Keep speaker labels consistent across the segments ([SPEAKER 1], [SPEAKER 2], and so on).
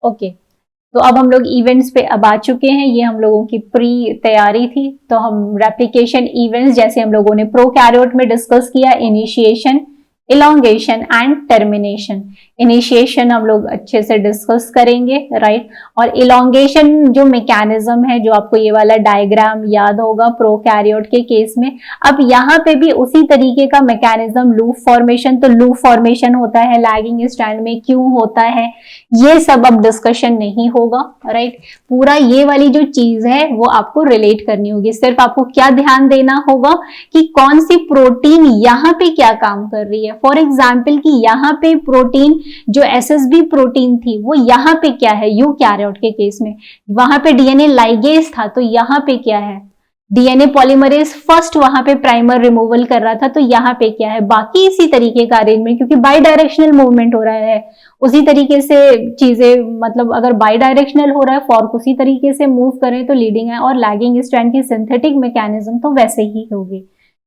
[SPEAKER 1] Okay, तो अब हम लोग इवेंट्स पे अब आ चुके हैं। ये हम लोगों की प्री तैयारी थी। तो हम रेप्लिकेशन इवेंट्स जैसे हम लोगों ने प्रोकैरियोट में डिस्कस किया, initiation, elongation and termination. Initiation हम लोग अच्छे से डिस्कस करेंगे, राइट। और इलोंगेशन जो मैकेनिज्म है, जो आपको ये वाला डायग्राम याद होगा प्रोकैरियोट के केस में, अब यहाँ पे भी उसी तरीके का मैकेनिज्म, लूप फॉर्मेशन। तो लूप फॉर्मेशन होता है लैगिंग स्ट्रैंड में, क्यों होता है, ये सब अब डिस्कशन नहीं होगा, राइट। पूरा ये वाली जो चीज है वो आपको रिलेट करनी होगी। सिर्फ आपको क्या ध्यान देना होगा कि कौन सी प्रोटीन यहाँ पे क्या काम कर रही है। फॉर एग्जाम्पल कि यहाँ पे प्रोटीन जो एसएसबी प्रोटीन थी वो यहाँ पे क्या है, यूकैरियोट के केस में वहां पे डीएनए लाइगेज था, तो यहाँ पे क्या है, डीएनए पॉलीमरेज फर्स्ट वहां पे प्राइमर रिमूवल कर रहा था, तो यहाँ पे क्या है, बाकी इसी तरीके का अरेंजमेंट, क्योंकि बाई डायरेक्शनल मूवमेंट हो रहा है, उसी तरीके से चीजें, मतलब अगर बाई डायरेक्शनल हो रहा है, फॉर्क उसी तरीके से मूव करें तो लीडिंग है, और लैगिंग स्ट्रैंड की सिंथेटिक मैकेनिज्म तो वैसे ही होगी,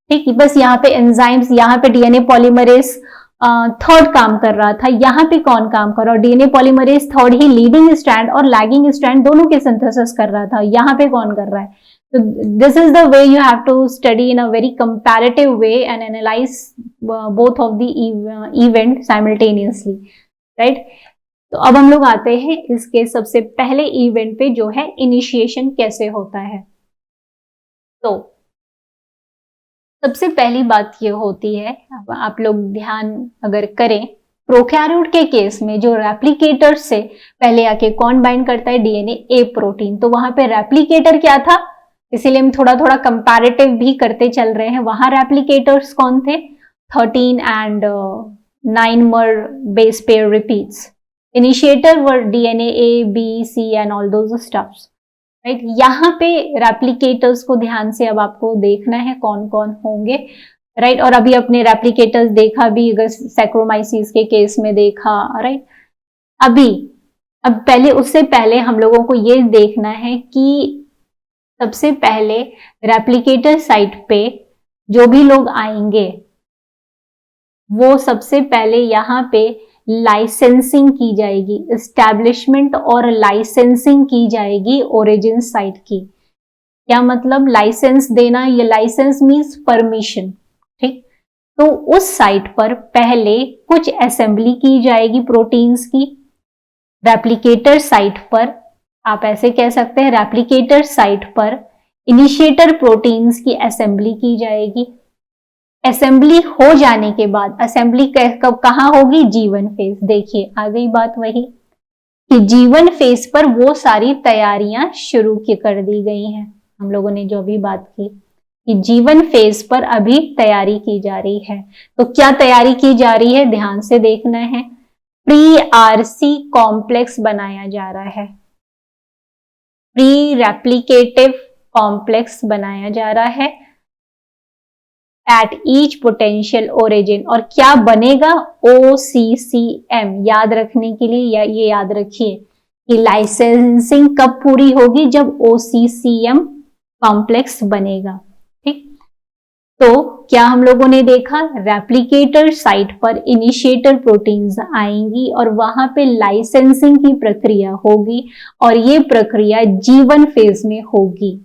[SPEAKER 1] ठीक है। बस यहाँ पे एंजाइम्स, यहाँ पे डीएनए पॉलीमरेज थर्ड काम कर रहा था, यहाँ पे कौन काम कर रहा है, डीएनए पॉलीमरेज थर्ड ही लीडिंग स्ट्रैंड और लैगिंग स्ट्रैंड दोनों के सिंथेसिस कर रहा था, यहाँ पे कौन कर रहा है। So this is the way you have to study in a very comparative way and analyze both of the event simultaneously, right? तो अब हम लोग आते हैं इसके सबसे पहले इवेंट पे, जो है इनिशिएशन कैसे होता है। तो सबसे पहली बात ये होती है, आप लोग ध्यान अगर करें, प्रोकैरियोट के केस में जो रेप्लिकेटर से पहले आके कौन बाइंड करता है, डीएनए ए प्रोटीन, तो वहां पे रेप्लिकेटर क्या था, इसीलिए हम थोड़ा थोड़ा कंपैरेटिव भी करते चल रहे हैं। वहां रेप्लिकेटर्स कौन थे, 13 and 9 mer base pair repeats. Initiator were DNA A B C and all those stuffs, right. यहाँ पे रेप्लिकेटर्स को ध्यान से अब आपको देखना है कौन कौन होंगे, राइट। और अभी अपने रेप्लिकेटर्स देखा भी, अगर सैक्रोमाइसिस के केस में देखा, राइट। अब पहले, उससे पहले हम लोगों को ये देखना है कि सबसे पहले रेप्लिकेटर साइट पे जो भी लोग आएंगे वो सबसे पहले यहाँ पे लाइसेंसिंग की जाएगी, एस्टैब्लिशमेंट और लाइसेंसिंग की जाएगी ओरिजिन साइट की। क्या मतलब लाइसेंस देना, ये लाइसेंस मीन्स परमिशन, ठीक। तो उस साइट पर पहले कुछ असेंबली की जाएगी प्रोटीन्स की। रेप्लिकेटर साइट पर आप ऐसे कह सकते हैं, रेप्लिकेटर साइट पर इनिशिएटर प्रोटीन्स की असेंबली की जाएगी। असेंबली हो जाने के बाद, असेंबली कब कहाँ होगी, G1 फेज। देखिए आ गई बात वही कि G1 फेज पर वो सारी तैयारियां शुरू कर दी गई हैं। हम लोगों ने जो भी बात की कि G1 फेज पर अभी तैयारी की जा रही है। तो क्या तैयारी की जा रही है, ध्यान से देखना है। प्री आरसी कॉम्प्लेक्स बनाया जा रहा है, प्री रेप्लिकेटिव कॉम्प्लेक्स बनाया जा रहा है एट ईच पोटेंशियल ओरिजिन। और क्या बनेगा, OCCM। याद रखने के लिए या ये याद रखिए कि लाइसेंसिंग कब पूरी होगी, जब OCCM कॉम्प्लेक्स बनेगा, ठीक। तो क्या हम लोगों ने देखा, रेप्लिकेटर साइट पर इनिशिएटर प्रोटीन्स आएंगी और वहां पे लाइसेंसिंग की प्रक्रिया होगी, और ये प्रक्रिया G1 फेज में होगी।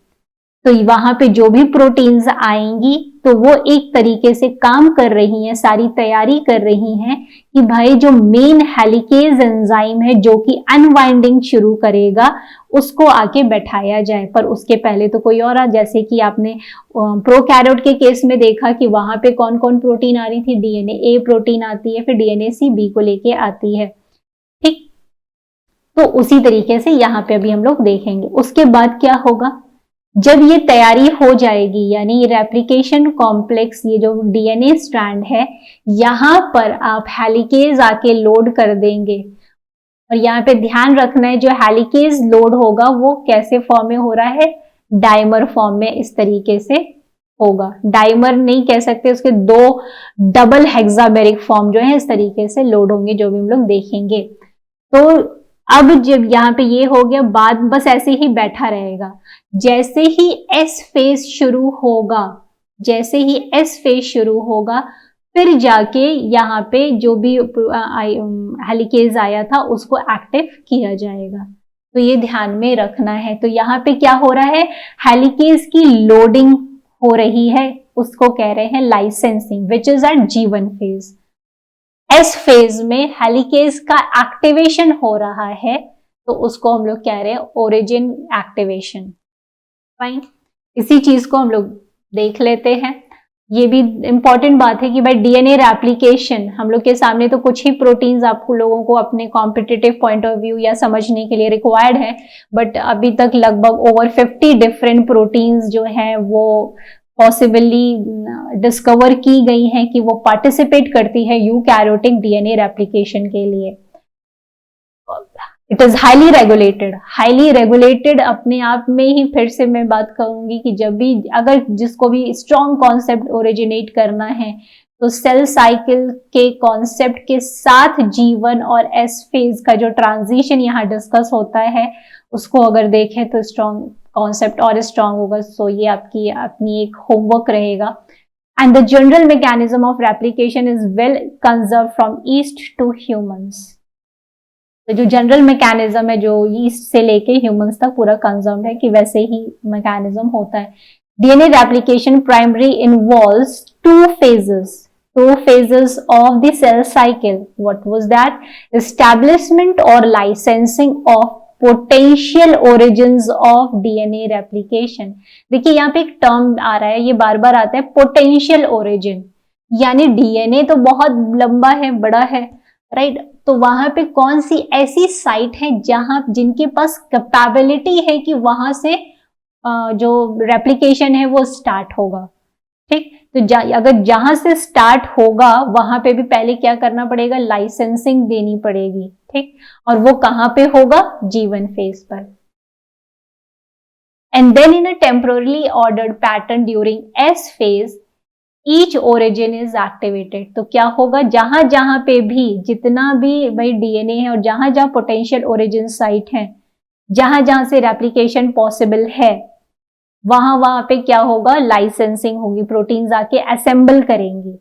[SPEAKER 1] तो वहां पे जो भी प्रोटीन्स आएंगी तो वो एक तरीके से काम कर रही हैं, सारी तैयारी कर रही हैं कि भाई जो मेन हेलिकेज एंजाइम है जो कि अनवाइंडिंग शुरू करेगा उसको आके बैठाया जाए। पर उसके पहले तो कोई और जैसे कि आपने प्रोकैरियोट के केस में देखा कि वहां पे कौन कौन प्रोटीन आ रही थी, डीएनए ए प्रोटीन आती है, फिर डीएनए सी बी को लेके आती है, ठीक। तो उसी तरीके से यहाँ पे अभी हम लोग देखेंगे। उसके बाद क्या होगा, जब ये तैयारी हो जाएगी, यानी रेप्लिकेशन कॉम्प्लेक्स, ये जो डीएनए स्ट्रैंड है, यहां पर आप हेलिकेज आके लोड कर देंगे। और यहाँ पे ध्यान रखना है, जो हेलिकेज लोड होगा वो कैसे फॉर्म में हो रहा है, डाइमर फॉर्म में इस तरीके से होगा। डाइमर नहीं कह सकते, उसके दो डबल हेक्सामेरिक फॉर्म जो है इस तरीके से लोड होंगे, जो भी हम लोग देखेंगे। तो अब जब यहाँ पे ये हो गया, बाद बस ऐसे ही बैठा रहेगा। जैसे ही एस फेज शुरू होगा, जैसे ही एस फेज शुरू होगा फिर जाके यहाँ पे जो भी हेलिकेज आया था उसको एक्टिव किया जाएगा। तो ये ध्यान में रखना है। तो यहाँ पे क्या हो रहा है, हेलिकेज की लोडिंग हो रही है, उसको कह रहे हैं licensing, which is at G1 phase. S phase में हेलिकेज का एक्टिवेशन हो रहा है, तो उसको हम लोग कह रहे हैं ओरिजिन एक्टिवेशन। फाइन, इसी चीज को हम लोग देख लेते हैं। ये भी इंपॉर्टेंट बात है कि भाई डीएनए रेप्लिकेशन, हम लोग के सामने तो कुछ ही प्रोटीन्स आपको लोगों को अपने कॉम्पिटिटिव पॉइंट ऑफ व्यू या समझने के लिए रिक्वायर्ड है, बट अभी तक लगभग ओवर 50 डिफरेंट प्रोटीन्स जो हैं वो पॉसिबली डिस्कवर की गई हैं कि वो पार्टिसिपेट करती है यूकैरियोटिक डीएनए रेप्लिकेशन के लिए। इट इज हाईली रेगुलेटेड अपने आप में ही। फिर से मैं बात कहूंगी कि जब भी अगर जिसको भी स्ट्रॉन्ग कॉन्सेप्ट ओरिजिनेट करना है तो सेल साइकिल के कॉन्सेप्ट के साथ G1 और S फेज का जो ट्रांजिशन यहाँ डिस्कस होता है उसको अगर देखें तो स्ट्रॉन्ग कॉन्सेप्ट और स्ट्रॉन्ग होगा। सो ये आपकी अपनी एक होमवर्क रहेगा। And the general mechanism of replication is well conserve from yeast to humans. तो जो जनरल मैकेनिज्म है जो ईस्ट से लेके ह्यूमंस तक पूरा कंजर्व है कि वैसे ही मैकेनिज्म होता है। DNA replication primary involves two phases of the cell cycle. What was that? Establishment or licensing of potential origins of DNA replication. देखिए यहाँ पे एक टर्म आ रहा है, ये बार बार आता है, पोटेंशियल ओरिजिन, यानी डीएनए तो बहुत लंबा है, बड़ा है, राइट? तो वहां पे कौन सी ऐसी साइट है जहां जिनके पास कैपेबिलिटी है कि वहां से जो रेप्लिकेशन है वो स्टार्ट होगा। ठीक, तो अगर जहां से स्टार्ट होगा वहां पे भी पहले क्या करना पड़ेगा, लाइसेंसिंग देनी पड़ेगी। ठीक, और वो कहां पे होगा, G1 फेज पर। And then in a temporally ordered pattern during S phase each origin is activated. तो क्या होगा, जहां जहां पे भी जितना भी भाई डीएनए है और जहां जहां पोटेंशियल ओरिजिन साइट है, जहां जहां से रेप्लिकेशन पॉसिबल है, वहां वहां पे क्या होगा, लाइसेंसिंग होगी, प्रोटीन्स आके असेंबल करेंगी।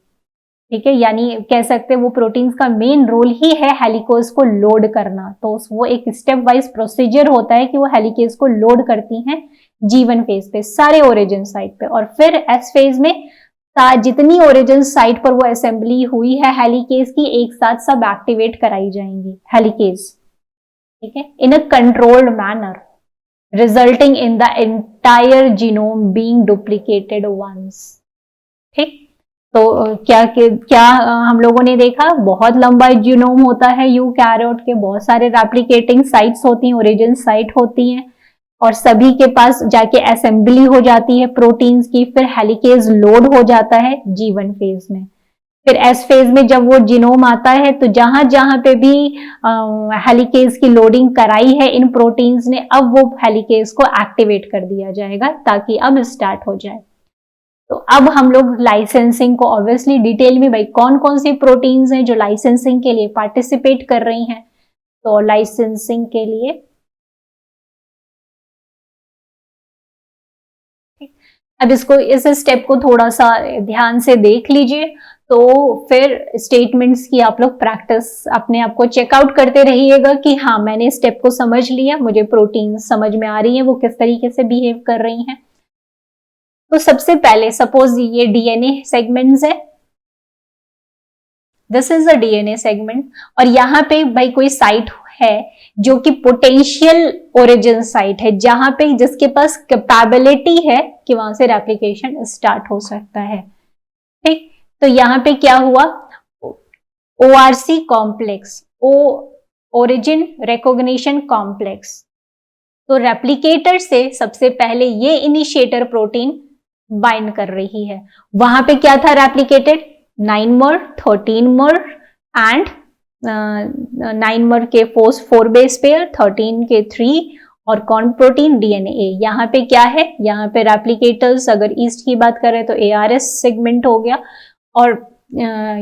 [SPEAKER 1] ठीक है, यानी कह सकते हैं वो प्रोटीन्स का मेन रोल ही है हेलिकेज को लोड करना। तो वो एक स्टेप वाइज प्रोसीजर होता है कि वो हेलिकेज को लोड करती हैं G1 फेज पे सारे ओरिजिन साइट पे, और फिर S फेज में जितनी ओरिजिन साइट पर वो असेंबली हुई है हेलिकेज की, एक साथ सब एक्टिवेट कराई जाएंगी हेलिकेज। ठीक है, in a controlled manner resulting in the entire genome being duplicated once. ठीक, तो क्या हम लोगों ने देखा, बहुत लंबा जीनोम होता है यूकैरियोट के, बहुत सारे रेप्लिकेटिंग साइट्स होती हैं, ओरिजिन साइट होती हैं, और सभी के पास जाके असेंबली हो जाती है प्रोटीन्स की, फिर हेलिकेज लोड हो जाता है G1 फेज में। फिर S फेज में जब वो जीनोम आता है तो जहां जहां पे भी हेलिकेज की लोडिंग कराई है इन प्रोटीन्स ने, अब वो हेलिकेज को एक्टिवेट कर दिया जाएगा ताकि अब स्टार्ट हो जाए। तो अब हम लोग लाइसेंसिंग को ऑब्वियसली डिटेल में, भाई कौन कौन सी प्रोटीन्स हैं जो लाइसेंसिंग के लिए पार्टिसिपेट कर रही हैं। तो लाइसेंसिंग के लिए अब इस स्टेप को थोड़ा सा ध्यान से देख लीजिए, तो फिर स्टेटमेंट्स की आप लोग प्रैक्टिस अपने आप को चेकआउट करते रहिएगा कि हाँ मैंने स्टेप को समझ लिया, मुझे प्रोटीन समझ में आ रही है, वो किस तरीके से बिहेव कर रही हैं। तो सबसे पहले सपोज ये डीएनए सेगमेंट्स है, this is a DNA segment, और यहाँ पे भाई कोई साइट है जो कि पोटेंशियल ओरिजिन साइट है, जहां पे जिसके पास कैपेबिलिटी है कि वहां से रेप्लिकेशन स्टार्ट हो सकता है। ठीक, तो यहाँ पे क्या हुआ, ORC complex, origin recognition complex. तो रेप्लिकेटर से सबसे पहले ये इनिशिएटर प्रोटीन बाइंड कर रही है। वहां पे क्या था रेप्लिकेटेड, 9 13 एंड 9 के 4 बेस पेयर, 13 के 3, और कौन प्रोटीन, डीएनए। यहाँ पे क्या है, यहाँ पे रेप्लिकेटर्स अगर ईस्ट की बात कर रहे हैं तो ARS सेगमेंट हो गया, और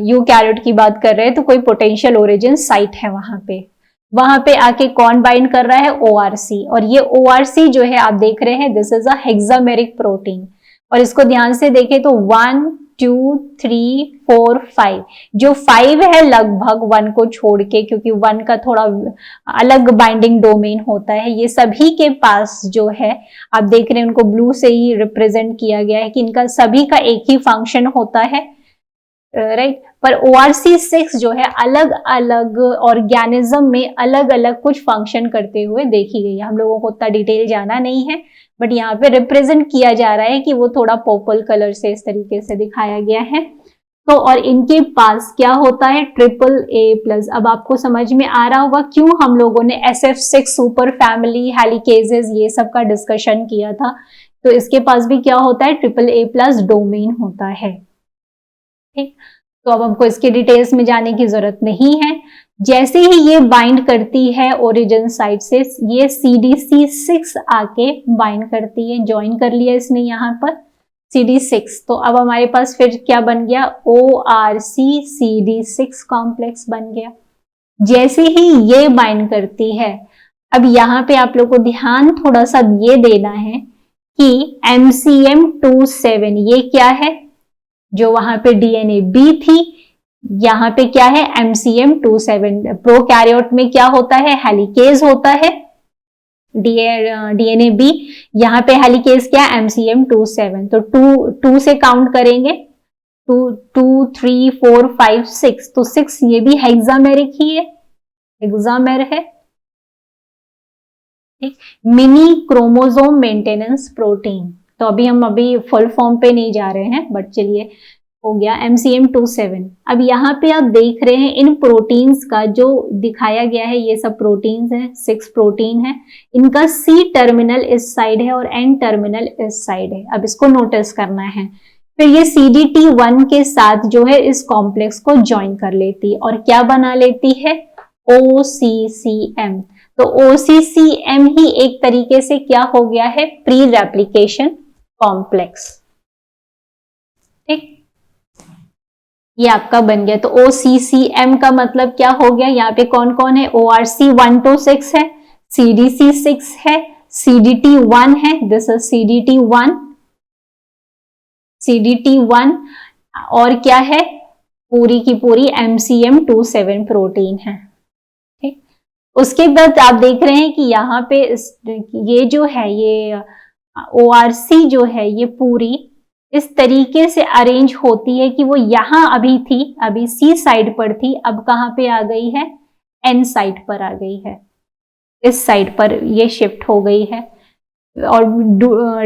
[SPEAKER 1] यूकैरियोट की बात कर रहे हैं तो कोई पोटेंशियल ओरिजिन साइट है वहां पे आके कौन बाइंड कर रहा है, ORC। और ये ORC जो है आप देख रहे हैं, दिस इज अ हेक्सामेरिक प्रोटीन, और इसको ध्यान से देखें तो 1 2 3 4 5, जो 5 है लगभग 1 को छोड़ के, क्योंकि 1 का थोड़ा अलग बाइंडिंग डोमेन होता है, ये सभी के पास जो है आप देख रहे हैं उनको ब्लू से ही रिप्रेजेंट किया गया है कि इनका सभी का एक ही फंक्शन होता है, राइट। पर ORC6 जो है अलग अलग ऑर्गेनिज्म में अलग अलग कुछ फंक्शन करते हुए देखी गई है। हम लोगों को उतना डिटेल जाना नहीं है, बट यहाँ पे रिप्रेजेंट किया जा रहा है कि वो थोड़ा पर्पल कलर से इस तरीके से दिखाया गया है। तो और इनके पास क्या होता है, AAA+। अब आपको समझ में आ रहा होगा क्यों हम लोगों ने SF6 सुपर फैमिली, हेलिकेजेस, ये सब का डिस्कशन किया था। तो इसके पास भी क्या होता है, AAA+ डोमेन होता है, ठीक। तो अब हमको इसके डिटेल्स में जाने की जरूरत नहीं है। जैसे ही ये बाइंड करती है ओरिजिन साइड से, ये CDC6 आके बाइंड करती है, ज्वाइन कर लिया इसने यहाँ पर CD6। तो अब हमारे पास फिर क्या बन गया, ORC CD6 कॉम्प्लेक्स बन गया। जैसे ही ये बाइंड करती है, अब यहाँ पे आप लोग को ध्यान थोड़ा सा ये देना है कि MCM27 ये क्या है, जो वहां पे DNA B थी, यहाँ पे क्या है MCM27। प्रोकैरियोट में क्या होता है, हेलिकेज होता है, DNA B, यहाँ पे हेलिकेज क्या MCM27। तो 2 से काउंट करेंगे, 2 3 4 5 6, तो 6 ये भी हेक्सामेरिक ही है, हेक्सामेर है, ठीक। मिनी क्रोमोसोम मेंटेनेंस प्रोटीन, तो अभी फुल फॉर्म पे नहीं जा रहे हैं, बट चलिए हो गया MCM27। अब यहाँ पे आप देख रहे हैं इन प्रोटीन्स का जो दिखाया गया है, ये सब प्रोटीन्स हैं, 6 प्रोटीन है, इनका C टर्मिनल इस साइड है और N टर्मिनल इस साइड है। अब इसको नोटिस करना है। फिर ये CDT1 के साथ जो है इस कॉम्प्लेक्स को ज्वाइन कर लेती है और क्या बना लेती है, OCCM। तो OCCM ही एक तरीके से क्या हो गया है, प्री रेप्लिकेशन कॉम्प्लेक्स, ठीक। ये आपका बन गया। तो OCCM का मतलब क्या हो गया, यहाँ पे कौन कौन है, ORC1 to 6 है, CDC6 है, CDT1 है, दिस इज CDT1, और क्या है, पूरी की पूरी MCM27 प्रोटीन है, ठीक। उसके बाद आप देख रहे हैं कि यहाँ पे ये जो है, ये ORC जो है ये पूरी इस तरीके से अरेंज होती है कि वो यहां अभी थी, अभी C साइड पर थी, अब कहां पे आ गई है, N साइड पर आ गई है, इस साइड पर ये शिफ्ट हो गई है। और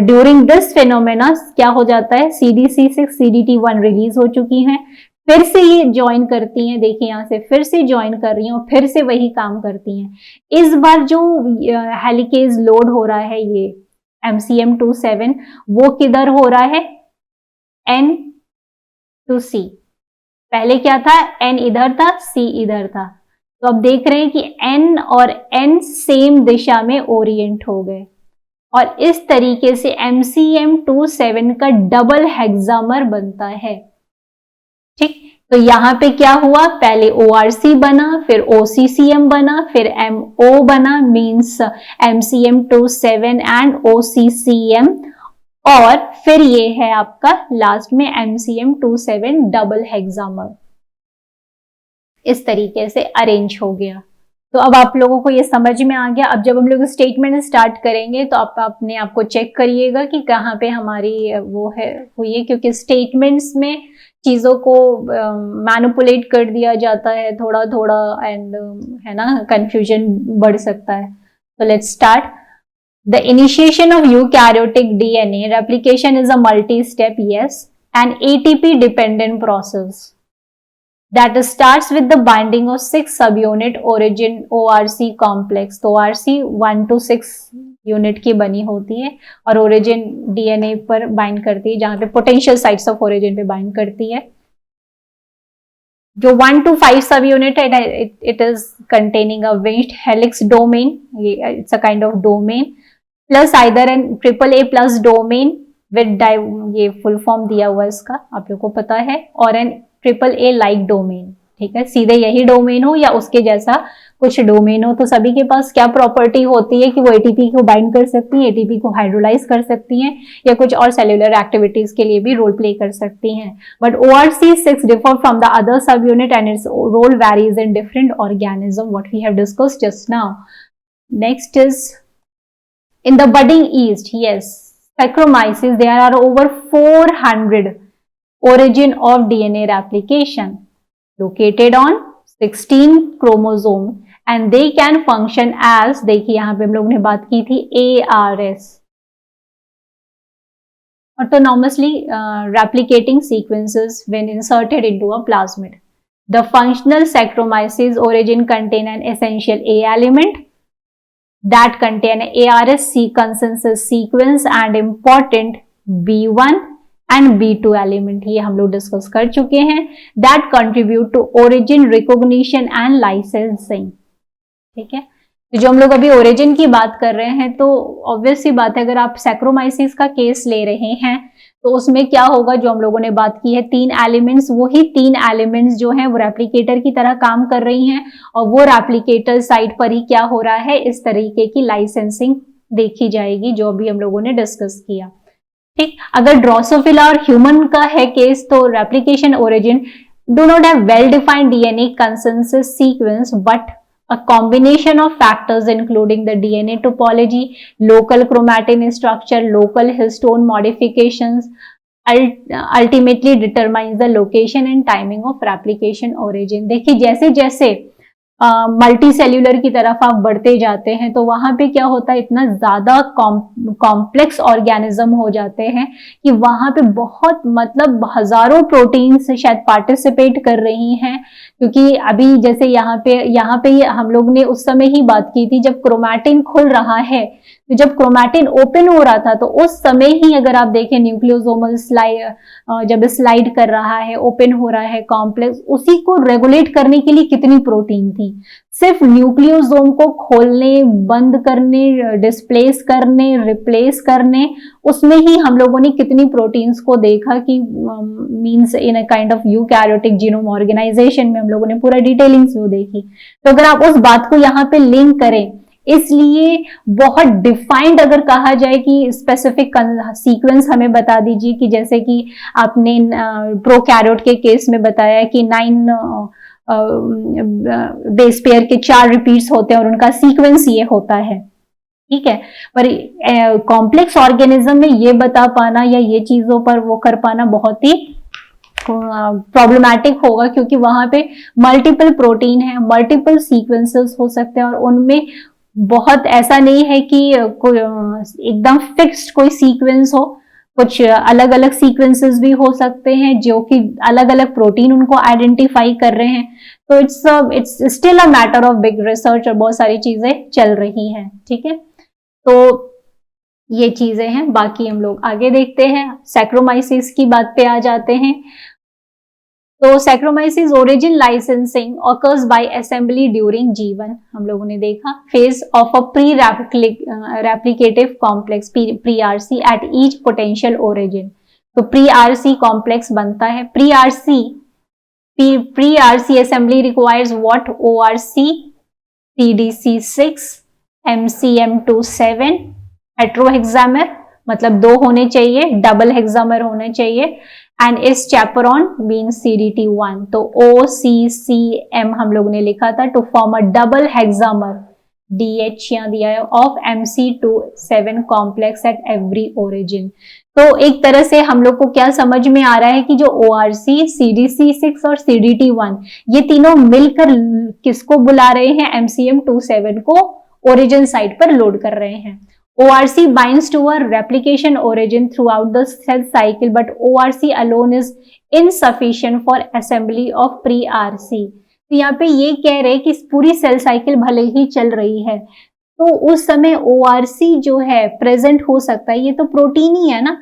[SPEAKER 1] ड्यूरिंग दिस फिनोमेना क्या हो जाता है, CDC6 CDT1 रिलीज हो चुकी हैं, फिर से ये ज्वाइन करती हैं, देखिए यहां से फिर से ज्वाइन कर रही हैं और फिर से वही काम करती हैं। इस बार जो हेलिकेज लोड हो रहा है ये MCM27, वो किधर हो रहा है, N to C। पहले क्या था, N इधर था, C इधर था। तो अब देख रहे हैं कि N और N सेम दिशा में ओरिएंट हो गए और इस तरीके से MCM27 का डबल हेक्सामर बनता है, ठीक। तो यहां पे क्या हुआ, पहले ORC बना, फिर OCCM बना, फिर MO बना, मींस MCM27 एंड OCCM, और फिर ये है आपका लास्ट में MCM27 डबल हेक्सामर, इस तरीके से अरेंज हो गया। तो अब आप लोगों को ये समझ में आ गया। अब जब हम लोग स्टेटमेंट स्टार्ट करेंगे तो आप अपने आप को चेक करिएगा कि कहाँ पे हमारी वो है हुई है, क्योंकि स्टेटमेंट्स में चीजों को मैनिपुलेट कर दिया जाता है थोड़ा थोड़ा, एंड है ना, कंफ्यूजन बढ़ सकता है। तो let's start. The initiation of eukaryotic DNA replication is a multi-step, yes, and ATP-dependent process that starts with the binding of 6 subunit origin ORC complex। तो ORC 1 to 6 यूनिट की बनी होती है और ओरिजिन DNA पर बाइंड करती है, जहां पे पोटेंशियल साइट्स ऑफ ओरिजिन पे बाइंड करती है। जो 1 to 5 सब यूनिट है, it is containing a winged helix domain, it's a kind of domain, plus either an AAA+ domain with, ये फुल फॉर्म दिया हुआ है इसका, आप लोग को पता है, और एन AAA लाइक डोमेन, ठीक है, सीधे यही डोमेन हो या उसके जैसा कुछ डोमेन हो, तो सभी के पास क्या प्रॉपर्टी होती है कि वो एटीपी को बाइंड कर सकती हैं, एटीपी को हाइड्रोलाइज कर सकती हैं या कुछ और सेल्यूलर एक्टिविटीज के लिए भी रोल प्ले कर सकती हैं। But ORC6 differ from the other subunit and its role varies in different organism, what we have discussed just now. Next is in the budding yeast, yes, Saccharomyces, there are over 400 origin of DNA replication located on 16 chromosome and they can function as, देखिए यहाँ पे हम लोग ने बात की थी ARS, autonomously replicating sequences when inserted into a plasmid. The functional Saccharomyces origin contain an essential A element that contain ARS consensus sequence and important B1 and B2 element, ये हम लोग डिस्कस कर चुके हैं, that contribute to origin recognition and licensing। ठीक है, तो जो हम लोग अभी ओरिजिन की बात कर रहे हैं, तो ऑब्वियस सी बात है अगर आप सैक्रोमाइसिस का केस ले रहे हैं तो उसमें क्या होगा, जो हम लोगों ने बात की है 3 एलिमेंट्स, वही 3 एलिमेंट्स जो हैं वो रेप्लिकेटर की तरह काम कर रही हैं और वो रेप्लिकेटर साइट पर ही क्या हो रहा है, इस तरीके की लाइसेंसिंग देखी जाएगी जो अभी हम लोगों ने डिस्कस किया। ठीक, अगर ड्रोसोफिला और ह्यूमन का है केस तो replication origin do not have well defined DNA consensus sequence but a combination of factors including the DNA topology, local chromatin structure, local histone modifications ultimately determines the location and timing of replication origin। देखिए जैसे जैसे multi cellular की तरफ आप बढ़ते जाते हैं तो वहां पे क्या होता है, इतना ज्यादा कॉम्प्लेक्स ऑर्गेनिज्म हो जाते हैं कि वहां पे बहुत मतलब हजारों प्रोटीन्स शायद पार्टिसिपेट कर रही हैं, क्योंकि अभी जैसे यहाँ पे हम लोग ने उस समय ही बात की थी जब क्रोमैटिन खुल रहा है, तो जब क्रोमैटिन ओपन हो रहा था तो उस समय ही अगर आप देखें न्यूक्लियोसोमल जब स्लाइड कर रहा है, ओपन हो रहा है कॉम्प्लेक्स, उसी को रेगुलेट करने के लिए कितनी प्रोटीन थी, सिर्फ न्यूक्लियोसोम को खोलने, बंद करने, डिस्प्लेस करने, रिप्लेस करने, उसमें ही हम लोगों ने कितनी प्रोटीन्स को देखा कि means in a kind of eukaryotic genome organisation में हम लोगों ने पूरा डिटेलिंग से वो देखी। तो अगर आप उस बात को यहाँ पे लिंक करें, इसलिए बहुत डिफाइंड अगर कहा जाए कि स्पेसिफिक सीक्वेंस हमें बता दीजिए कि जैसे कि आपने प्रोकैरियोट के केस में बताया कि 9 बेस पेयर के 4 रिपीट्स होते हैं और उनका सीक्वेंस ये होता है। ठीक है, पर कॉम्प्लेक्स ऑर्गेनिज्म में ये बता पाना या ये चीजों पर वो कर पाना बहुत ही प्रॉब्लमैटिक होगा, क्योंकि वहां पे मल्टीपल प्रोटीन है, मल्टीपल सीक्वेंसेस हो सकते हैं और उनमें बहुत ऐसा नहीं है कि कोई एकदम फिक्स्ड कोई सीक्वेंस हो, कुछ अलग अलग सीक्वेंसेस भी हो सकते हैं जो कि अलग अलग प्रोटीन उनको आइडेंटिफाई कर रहे हैं। तो it's still a matter of big research और बहुत सारी चीजें चल रही हैं। ठीक है, तो ये चीजें हैं, बाकी हम लोग आगे देखते हैं। सैक्रोमाइसिस की बात पे आ जाते हैं। तो Saccharomyces origin licensing occurs by assembly during G1, हम लोगों ने देखा phase of a pre replicative complex pre RC at each potential origin. तो प्री-RC कॉम्प्लेक्स बनता है, pre RC assembly requires what, ORC, CDC6, MCM27, heterohexamer मतलब 2 होने चाहिए, डबल हेक्सामर होने चाहिए, एंड इस चैपरॉन मीन्स CDT1। तो OCCM हम लोग ने लिखा था to form a double hexamer, DH यहाँ दिया है, of MC27 complex at every origin. तो एक तरह से हम लोग को क्या समझ में आ रहा है कि जो ORC, CDC6 और CDT1 ये तीनों मिलकर किसको बुला रहे हैं, MCM27 को ओरिजिन साइट पर लोड कर रहे हैं। ORC binds to a replication origin throughout the cell cycle, but ORC alone is insufficient for assembly of pre-RC। तो यहाँ पे ये कह रहे हैं कि पूरी सेल साइकिल भले ही चल रही है तो उस समय ORC जो है प्रेजेंट हो सकता है, ये तो प्रोटीन ही है ना,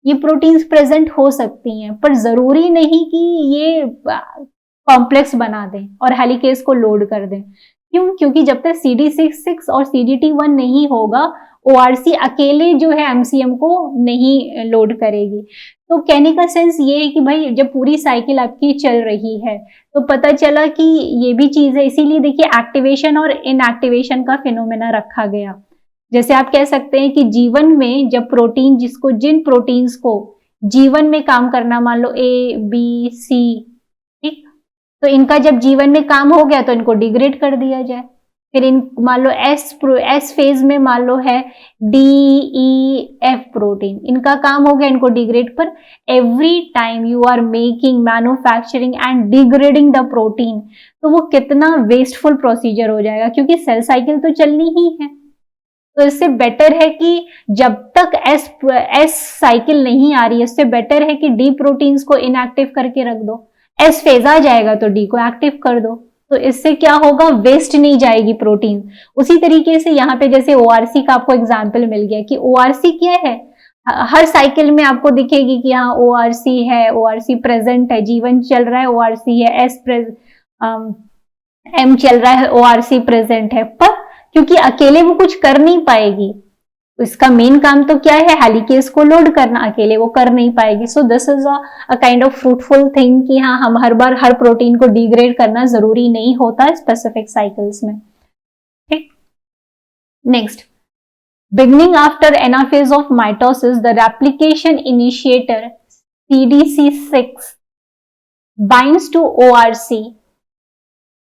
[SPEAKER 1] ये प्रोटीन्स प्रेजेंट हो सकती हैं, पर जरूरी नहीं कि ये कॉम्प्लेक्स बना दें और हेलिकेज को लोड कर दें। क्यों? क्योंकि जब तक CD6 और CD1 नहीं होगा, ORC अकेले जो है MCM को नहीं लोड करेगी। तो कहने का सेंस ये है कि भाई जब पूरी साइकिल आपकी चल रही है तो पता चला कि ये भी चीज है, इसीलिए देखिए एक्टिवेशन और इनएक्टिवेशन का फिनोमेना रखा गया। जैसे आप कह सकते हैं कि जीवन में जब प्रोटीन जिन प्रोटीन्स को जीवन में काम करना, मान लो A, B, C, ठीक, तो इनका जब जीवन में काम हो गया तो इनको डिग्रेड कर दिया जाए। फिर इन मान लो एस फेज में मान लो है DEF प्रोटीन, इनका काम हो गया इनको डिग्रेड पर। Every time you are making, manufacturing and degrading the protein, तो वो कितना वेस्टफुल प्रोसीजर हो जाएगा, क्योंकि सेल साइकिल तो चलनी ही है। तो इससे बेटर है कि जब तक एस साइकिल नहीं आ रही है, इससे बेटर है कि डी प्रोटीन्स को इनएक्टिव करके रख दो। एस फेज आ जाएगा तो डी को एक्टिव कर दो, तो इससे क्या होगा, वेस्ट नहीं जाएगी प्रोटीन। उसी तरीके से यहाँ पे जैसे ORC का आपको एग्जाम्पल मिल गया कि ORC क्या है, हर साइकिल में आपको दिखेगी कि हाँ ORC है, ORC प्रेजेंट है, जीवन चल रहा है ORC है, M चल रहा है ORC प्रेजेंट है, पर क्योंकि अकेले वो कुछ कर नहीं पाएगी, इसका मेन काम तो क्या है, हेलिकेज को लोड करना, अकेले वो कर नहीं पाएगी। So this is a kind of fruitful thing कि हाँ हम हर बार हर प्रोटीन को डिग्रेड करना जरूरी नहीं होता स्पेसिफिक साइकिल्स में। ठीक, next, beginning after anaphase of mitosis the replication initiator CDC6 binds to ORC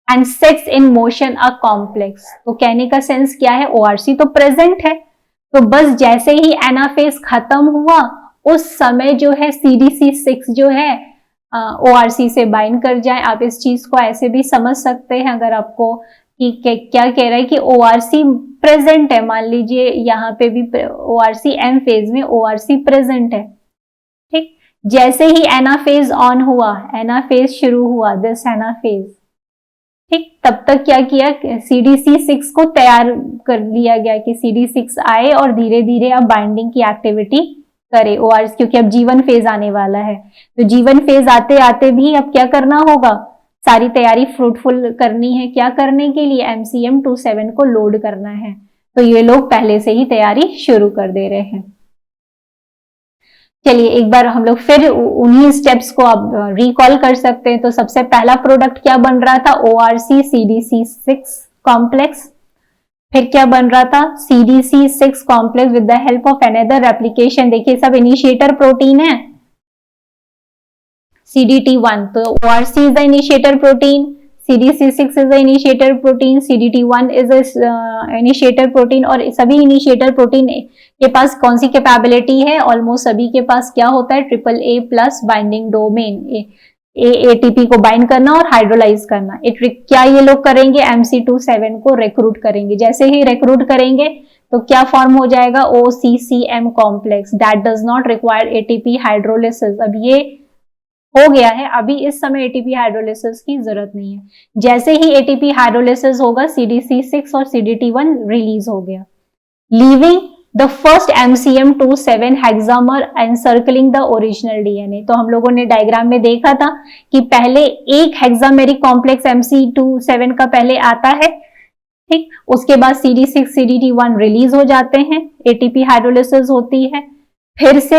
[SPEAKER 1] and sets in motion a complex. तो कहने का सेंस क्या है, ORC तो प्रेजेंट है, तो बस जैसे ही एनाफेज खत्म हुआ उस समय जो है CDC6 जो है ORC से बाइंड कर जाए। आप इस चीज को ऐसे भी समझ सकते हैं, अगर आपको कि क्या कह रहा है कि ORC प्रेजेंट है, मान लीजिए यहाँ पे भी ORC M फेज में ORC प्रेजेंट है, ठीक, जैसे ही एनाफेज ऑन हुआ, एनाफेज शुरू हुआ, दिस एनाफेज, ठीक, तब तक क्या किया, CDC6 को तैयार कर लिया गया कि CD6 आए और धीरे धीरे अब बाइंडिंग की एक्टिविटी करे ORC, क्योंकि अब जीवन फेज आने वाला है। तो जीवन फेज आते आते भी अब क्या करना होगा, सारी तैयारी फ्रूटफुल करनी है। क्या करने के लिए, MCM27 को लोड करना है। तो ये लोग पहले से ही तैयारी शुरू कर दे रहे हैं। चलिए एक बार हम लोग फिर उन्हीं स्टेप्स को अब रिकॉल कर सकते हैं। तो सबसे पहला प्रोडक्ट क्या बन रहा था, ORC CDC6 कॉम्प्लेक्स। फिर क्या बन रहा था, CDC6 complex with the help of another replication. देखिए सब इनिशिएटर प्रोटीन है, CDT1, तो ORC is the initiator protein, CDC6 is the initiator protein, CDT1 is the initiator protein। और सभी इनिशिएटर प्रोटीन के पास कौन सी कैपेबिलिटी है, ऑलमोस्ट सभी के पास क्या होता है, AAA+ बाइंडिंग डोमेन, ATP को बाइंड करना और हाइड्रोलाइज करना। क्या ये लोग करेंगे, MC27 को रिक्रूट करेंगे। जैसे ही रिक्रूट करेंगे तो क्या फॉर्म हो जाएगा, OCCM complex that does not require ATP hydrolysis. अब ये हो गया है, अभी इस समय ATP हाइड्रोलिसिस की जरूरत नहीं है। जैसे ही ATP हाइड्रोलिसिस होगा, CDC6 और CDT1 रिलीज हो गया, leaving the first MCM27 हेक्सामर encircling the original DNA। तो हम लोगों ने डायग्राम में देखा था कि पहले एक हेक्सामेरिक कॉम्प्लेक्स MC27 का पहले आता है, ठीक, उसके बाद CD6 CDT1 रिलीज हो जाते हैं, ATP हाइड्रोलिसिस होती है, फिर से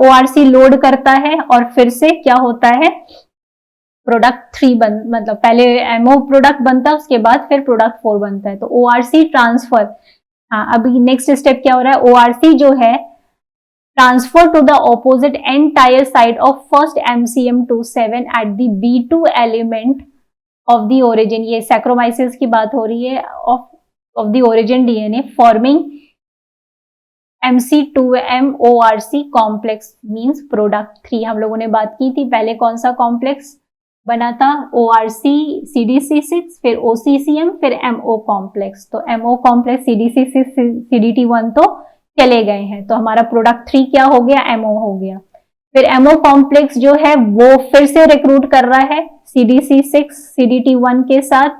[SPEAKER 1] ORC लोड करता है और फिर से क्या होता है, प्रोडक्ट 3 मतलब पहले MO प्रोडक्ट बनता है, उसके बाद फिर प्रोडक्ट 4 बनता है। तो ORC ट्रांसफर, हाँ अभी नेक्स्ट स्टेप क्या हो रहा है, ORC जो है transfer to the opposite entire side of first MCM27 at the B2 element of the origin. ये सैक्रोमाइसिस की बात हो रही है, of the origin DNA forming MC2M ORC complex means product 3। हम लोगों ने बात की थी पहले कौन सा कॉम्प्लेक्स बना था, ORC CDC6, फिर OCCM, फिर MO कॉम्प्लेक्स। तो MO कॉम्प्लेक्स CDC6 CDT1 तो चले गए हैं, तो हमारा प्रोडक्ट 3 क्या हो गया, MO हो गया। फिर MO कॉम्प्लेक्स जो है वो फिर से रिक्रूट कर रहा है CDC6 CDT1 के साथ,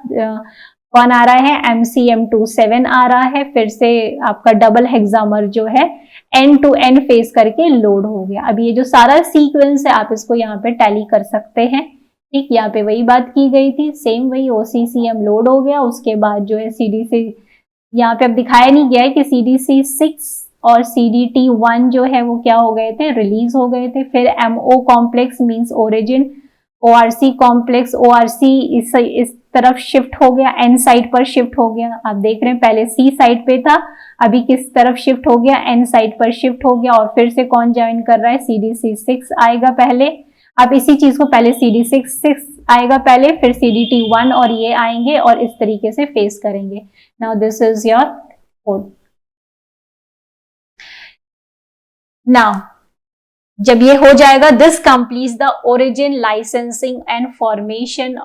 [SPEAKER 1] कौन आ रहा है, MCM27 आ रहा है, फिर से आपका डबल हेक्सामर जो है एंड टू एंड फेस करके लोड हो गया। अब ये जो सारा सीक्वेंस है आप इसको यहाँ पे टैली कर सकते हैं ठीक, यहाँ पे वही बात की गई थी, सेम वही OCCM लोड हो गया, उसके बाद जो है CDC, यहाँ पे अब दिखाया नहीं गया है कि CDC 6 और CDT 1 जो है वो क्या हो गए थे, रिलीज हो गए थे। फिर MO complex means origin, ORC complex, ORC इस तरफ शिफ्ट हो गया, N साइड पर शिफ्ट हो गया। आप देख रहे हैं पहले C साइड पे था, अभी किस तरफ शिफ्ट हो गया, N साइड पर शिफ्ट हो गया। और फिर से कौन ज्वाइन कर रहा है, CDC 6 आएगा पहले। अब इसी चीज को पहले CDC 6 आएगा पहले, फिर CDT 1 और ये आएंगे और इस तरीके से फेस करेंगे। Now this is your code. Now जब ये हो जाएगा, this completes the origin, licensing and formation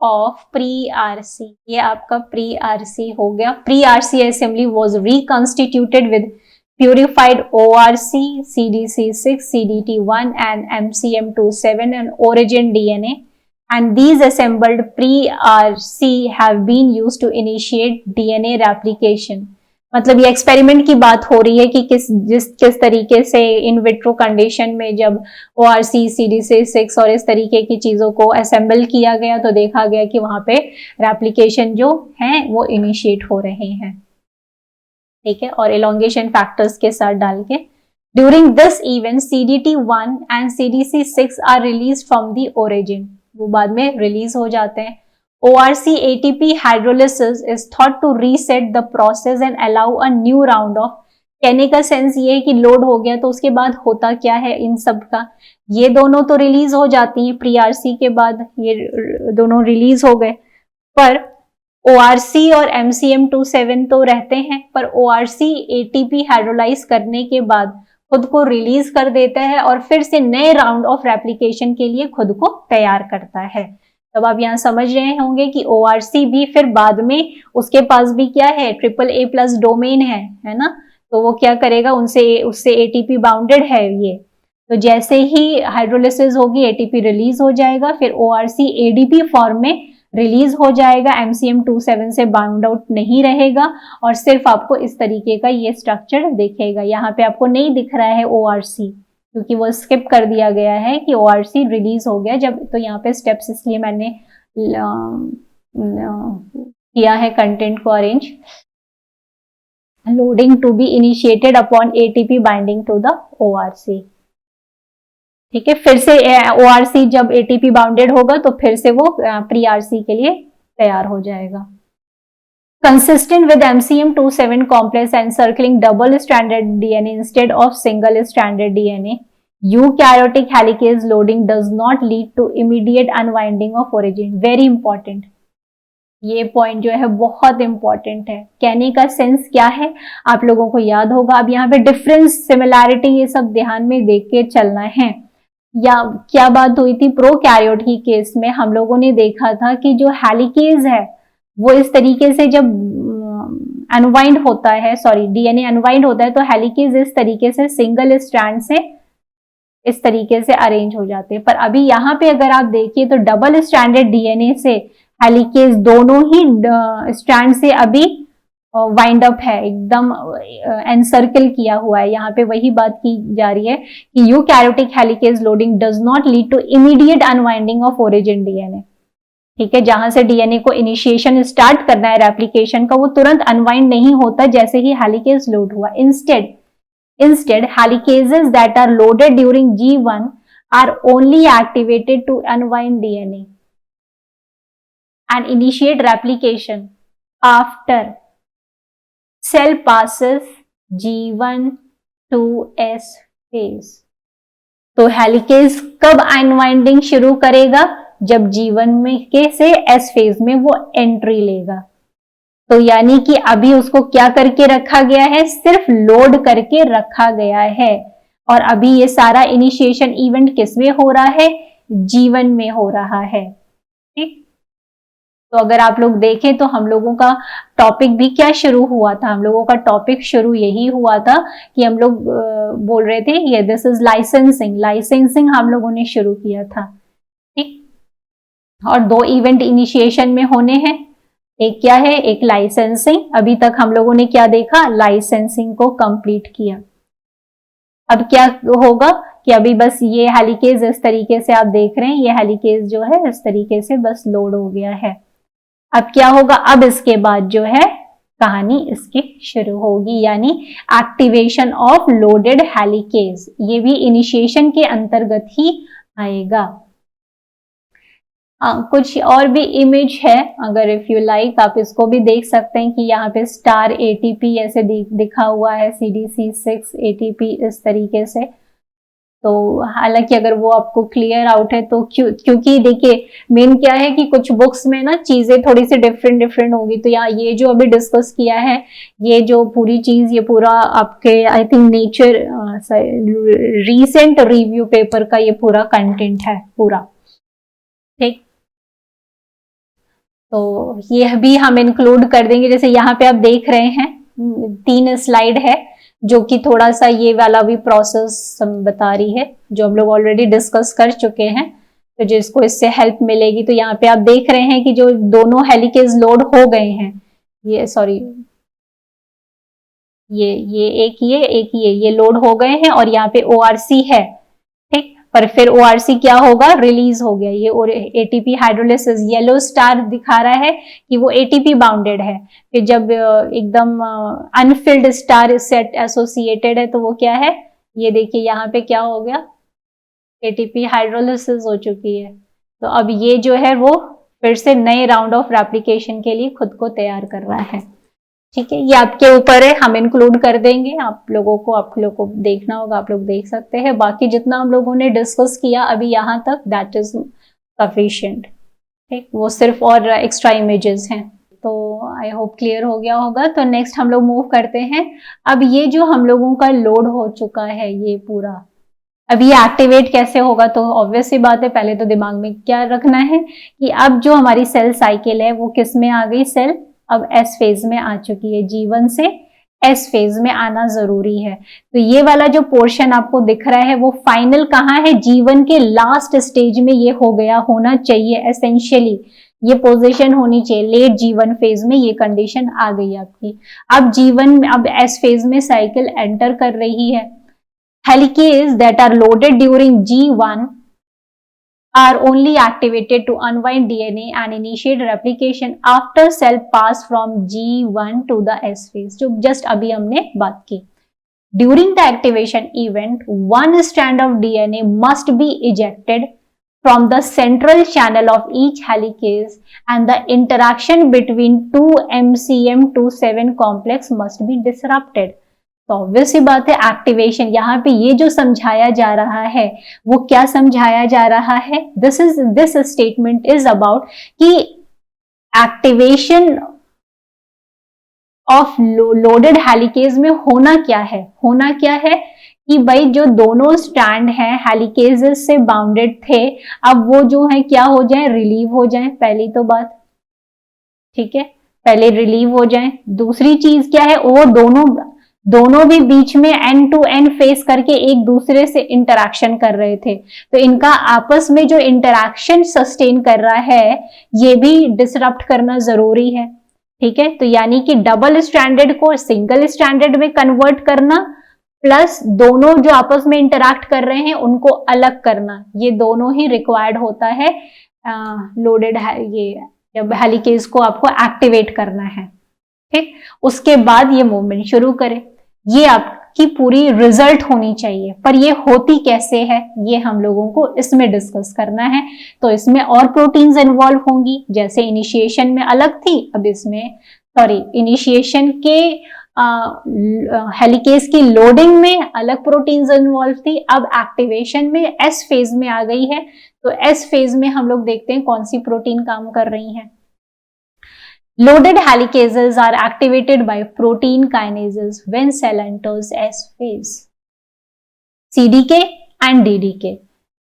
[SPEAKER 1] of pre RC. ये आपका प्री आरसी हो गया। Pre RC assembly was reconstituted with purified ORC, CDC6, CDT1 and MCM27 and origin DNA, and these assembled pre-RC have been used to initiate DNA replication। मतलब ये experiment की बात हो रही है कि किस तरीके से इन विट्रो कंडीशन में जब ORC, CDC6 और इस तरीके की चीजों को असेंबल किया गया तो देखा गया कि वहां पे रेप्लिकेशन जो है वो इनिशिएट हो रहे हैं, ठीक है, और इलोंगेशन फैक्टर्स के साथ डाल के। During this event CDT1 and CDC6 are release from the origin, वो बाद में रिलीज हो जाते हैं। ORC ATP hydrolysis is thought to reset the process and allow a new round of. कहने का सेंस ये है कि लोड हो गया तो उसके बाद होता क्या है इन सब का, ये दोनों तो रिलीज हो जाती हैं प्री आरसी के बाद, ये दोनों रिलीज हो गए, पर ORC और MCM27 तो रहते हैं, पर ORC ATP हाइड्रोलाइज करने के बाद खुद को रिलीज कर देता है और फिर से नए राउंड ऑफ रेप्लिकेशन के लिए खुद को तैयार करता है। तब आप यहाँ समझ रहे होंगे कि ORC भी फिर बाद में उसके पास भी क्या है, AAA+ डोमेन है ना, तो वो क्या करेगा, उससे ATP बाउंडेड है ये, तो जैसे ही हाइड्रोलिसिस होगी ATP रिलीज हो जाएगा, फिर ORC ADP फॉर्म में रिलीज हो जाएगा, MCM27 से बाउंड आउट नहीं रहेगा और सिर्फ आपको इस तरीके का ये स्ट्रक्चर दिखेगा। यहाँ पे आपको नहीं दिख रहा है ORC क्योंकि वो स्किप कर दिया गया है कि ORC रिलीज हो गया जब, तो यहाँ पे स्टेप्स इसलिए मैंने किया है कंटेंट को arrange. Loading to be initiated upon ATP binding to the ORC, ठीक है, फिर से ORC जब ATP बाउंडेड होगा तो फिर से वो प्री आरसी के लिए तैयार हो जाएगा। Consistent with MCM27 complex encircling double-stranded DNA instead of single-stranded DNA, eukaryotic helicase loading does not lead to immediate unwinding of origin. Very important. ये पॉइंट जो है बहुत इंपॉर्टेंट है। कहने का सेंस क्या है आप लोगों को याद होगा। अब यहाँ पे डिफरेंस, सिमिलैरिटी, ये सब ध्यान में देख के चलना है। या क्या बात हुई थी, प्रोकैरियोट की केस में हम लोगों ने देखा था कि जो हेलिकेज है वो इस तरीके से जब अनवाइंड होता है, सॉरी DNA अनवाइंड होता है तो हेलिकेज इस तरीके से सिंगल स्ट्रैंड से इस तरीके से अरेंज हो जाते हैं। पर अभी यहाँ पे अगर आप देखिए तो डबल स्ट्रैंडेड DNA से हेलिकेज दोनों ही स्ट्रैंड से अभी वाइंड अप है, एकदम एनसर्कल किया हुआ है। यहाँ पे वही बात की जा रही है कि eukaryotic helicase loading does not lead to immediate unwinding of origin DNA, ठीक है, जहां से DNA को इनिशिएशन स्टार्ट करना है रेप्लिकेशन का, वो तुरंत अनवाइंड नहीं होता जैसे ही हेलिकेज लोड हुआ। Instead helicases that are loaded during G1 are only activated to unwind DNA and initiate replication after cell passes G1 to S phase। तो हेलिकेज कब अनवाइंडिंग शुरू करेगा, जब G1 में के से S फेज में वो एंट्री लेगा। तो यानी कि अभी उसको क्या करके रखा गया है, सिर्फ लोड करके रखा गया है, और अभी ये सारा इनिशिएशन इवेंट किस में हो रहा है, G1 में हो रहा है, ठीक। तो अगर आप लोग देखें तो हम लोगों का टॉपिक भी क्या शुरू हुआ था, हम लोगों का टॉपिक शुरू यही हुआ था कि हम लोग बोल रहे थे ये दिस इज लाइसेंसिंग हम लोगों ने शुरू किया था, ठीक। और दो इवेंट इनिशिएशन में होने हैं, एक क्या है, एक लाइसेंसिंग। अभी तक हम लोगों ने क्या देखा, लाइसेंसिंग को कंप्लीट किया। अब क्या होगा कि अभी बस ये हेलिकेज इस तरीके से आप देख रहे हैं, ये हेलिकेज जो है इस तरीके से बस लोड हो गया है। अब क्या होगा, अब इसके बाद जो है कहानी इसकी शुरू होगी, यानी एक्टिवेशन ऑफ लोडेड हेलिकेज। ये भी इनिशिएशन के अंतर्गत ही आएगा। कुछ और भी इमेज है, अगर इफ यू लाइक आप इसको भी देख सकते हैं कि यहाँ पे स्टार एटीपी ऐसे दिखा हुआ है, CDC6 एटीपी इस तरीके से। तो हालांकि अगर वो आपको क्लियर आउट है तो क्योंकि देखिए मेन क्या है कि कुछ बुक्स में ना चीजें थोड़ी सी डिफरेंट होगी, तो यहाँ ये जो अभी डिस्कस किया है, ये जो पूरी चीज, ये पूरा आपके I think nature recent review paper का ये पूरा कंटेंट है पूरा, ठीक। तो ये भी हम इंक्लूड कर देंगे। जैसे यहाँ पे आप देख रहे हैं 3 स्लाइड है जो कि थोड़ा सा ये वाला भी प्रोसेस बता रही है, जो हम लोग ऑलरेडी डिस्कस कर चुके हैं, तो जिसको इससे हेल्प मिलेगी। तो यहाँ पे आप देख रहे हैं कि जो दोनों हेलिकेज लोड हो गए हैं, ये सॉरी ये एक ये लोड हो गए हैं और यहाँ पे ORC है, ठीक। पर फिर ORC क्या होगा, रिलीज हो गया ये, और एटीपी हाइड्रोलिसिस येलो स्टार दिखा रहा है कि वो एटीपी बाउंडेड है। फिर जब एकदम अनफिल्ड स्टार सेट एसोसिएटेड है तो वो क्या है, ये देखिए यहाँ पे क्या हो गया, एटीपी हाइड्रोलिसिस हो चुकी है। तो अब ये जो है वो फिर से नए राउंड ऑफ रेप्लिकेशन के लिए खुद को तैयार कर रहा है, ठीक है। ये आपके ऊपर है, हम इंक्लूड कर देंगे, आप लोगों को देखना होगा, आप लोग देख सकते हैं। बाकी जितना हम लोगों ने डिस्कस किया अभी यहाँ तक, दैट इज सफिशिएंट, ठीक। वो सिर्फ और एक्स्ट्रा इमेजेस हैं। तो आई होप क्लियर हो गया होगा। तो नेक्स्ट हम लोग मूव करते हैं। अब ये जो हम लोगों का लोड हो चुका है ये पूरा, अब ये एक्टिवेट कैसे होगा, तो ऑब्वियस सी बात है, पहले तो दिमाग में क्या रखना है कि अब जो हमारी सेल साइकिल है वो किस में आ गई, सेल अब S फेज में आ चुकी है, G1 से S फेज में आना जरूरी है। तो ये वाला जो पोर्शन आपको दिख रहा है वो फाइनल कहाँ है, G1 के लास्ट स्टेज में ये हो गया होना चाहिए, एसेंशियली ये पोजीशन होनी चाहिए, लेट G1 फेज में ये कंडीशन आ गई आपकी। अब G1 अब S फेज में साइकिल एंटर कर रही है। Helicase that are loaded during G1 are only activated to unwind DNA and initiate replication after cell pass from G1 to the S phase, जो just अभी हमने बात की। During the activation event, one strand of DNA must be ejected from the central channel of each helicase and the interaction between two MCM27 complex must be disrupted। तो obvious सी बात है, activation यहाँ पे ये जो समझाया जा रहा है वो क्या समझाया जा रहा है, दिस स्टेटमेंट इज अबाउट कि एक्टिवेशन ऑफ लोडेड हेलिकेज में होना क्या है कि भाई जो दोनों स्ट्रैंड हैं हेलिकेजेस से बाउंडेड थे, अब वो जो है क्या हो जाए, रिलीव हो जाए, पहली तो बात, ठीक है, पहले रिलीव हो जाए। दूसरी चीज क्या है, वो दोनों भी बीच में एंड टू एंड फेस करके एक दूसरे से इंटरैक्शन कर रहे थे, तो इनका आपस में जो इंटरैक्शन सस्टेन कर रहा है ये भी डिसरप्ट करना जरूरी है, ठीक है। तो यानी कि डबल स्टैंडर्ड को सिंगल स्टैंडर्ड में कन्वर्ट करना प्लस दोनों जो आपस में इंटरैक्ट कर रहे हैं उनको अलग करना, ये दोनों ही रिक्वायर्ड होता है लोडेड ये जब हेलिकेज को आपको एक्टिवेट करना है, ठीक। उसके बाद ये मूवमेंट शुरू करें, ये आपकी पूरी रिजल्ट होनी चाहिए। पर ये होती कैसे है ये हम लोगों को इसमें डिस्कस करना है। तो इसमें और प्रोटीन्स इन्वॉल्व होंगी, जैसे इनिशिएशन में अलग थी, अब इसमें इनिशिएशन के हेलिकेज की लोडिंग में अलग प्रोटीन्स इन्वॉल्व थी, अब एक्टिवेशन में S फेज में आ गई है। तो S फेज में हम लोग देखते हैं कौन सी प्रोटीन काम कर रही हैं। Loaded helicases are activated by protein kinases when cell enters S phase. CDK and DDK.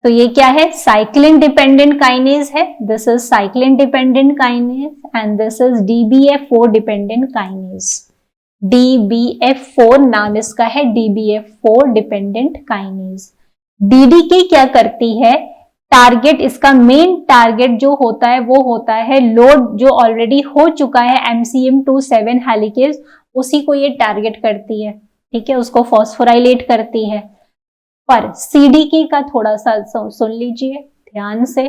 [SPEAKER 1] तो ये क्या है, साइक्लिन डिपेंडेंट काइनेज है, this is cyclin dependent kinase and this is DBF4 dependent kinase. DBF4 नाम इसका है, DBF4 डिपेंडेंट काइनेज। DDK क्या करती है, टारगेट, इसका मेन टारगेट जो होता है वो होता है लोड जो ऑलरेडी हो चुका है MCM27 हेलिकेज, उसी को ये टारगेट करती है, ठीक है, उसको फॉस्फोराइलेट करती है। पर सीडीके का थोड़ा सा सुन लीजिए ध्यान से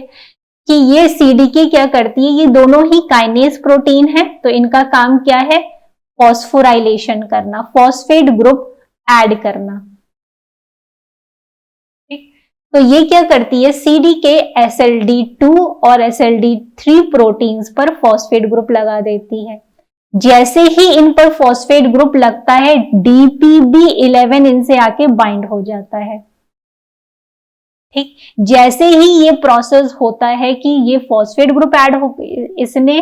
[SPEAKER 1] कि ये सीडीके क्या करती है, ये दोनों ही काइनेज प्रोटीन है, तो इनका काम क्या है, फॉस्फोराइलेशन करना, फॉस्फेट ग्रुप ऐड करना। ठीक, तो ये क्या करती है, सीडीके SLD2 और SLD3 प्रोटीन्स पर फॉस्फेट ग्रुप लगा देती है। जैसे ही इन पर फॉस्फेट ग्रुप लगता है, DPB11 इनसे आके बाइंड हो जाता है। ठीक, जैसे ही ये प्रोसेस होता है कि ये फॉस्फेट ग्रुप ऐड हो, इसने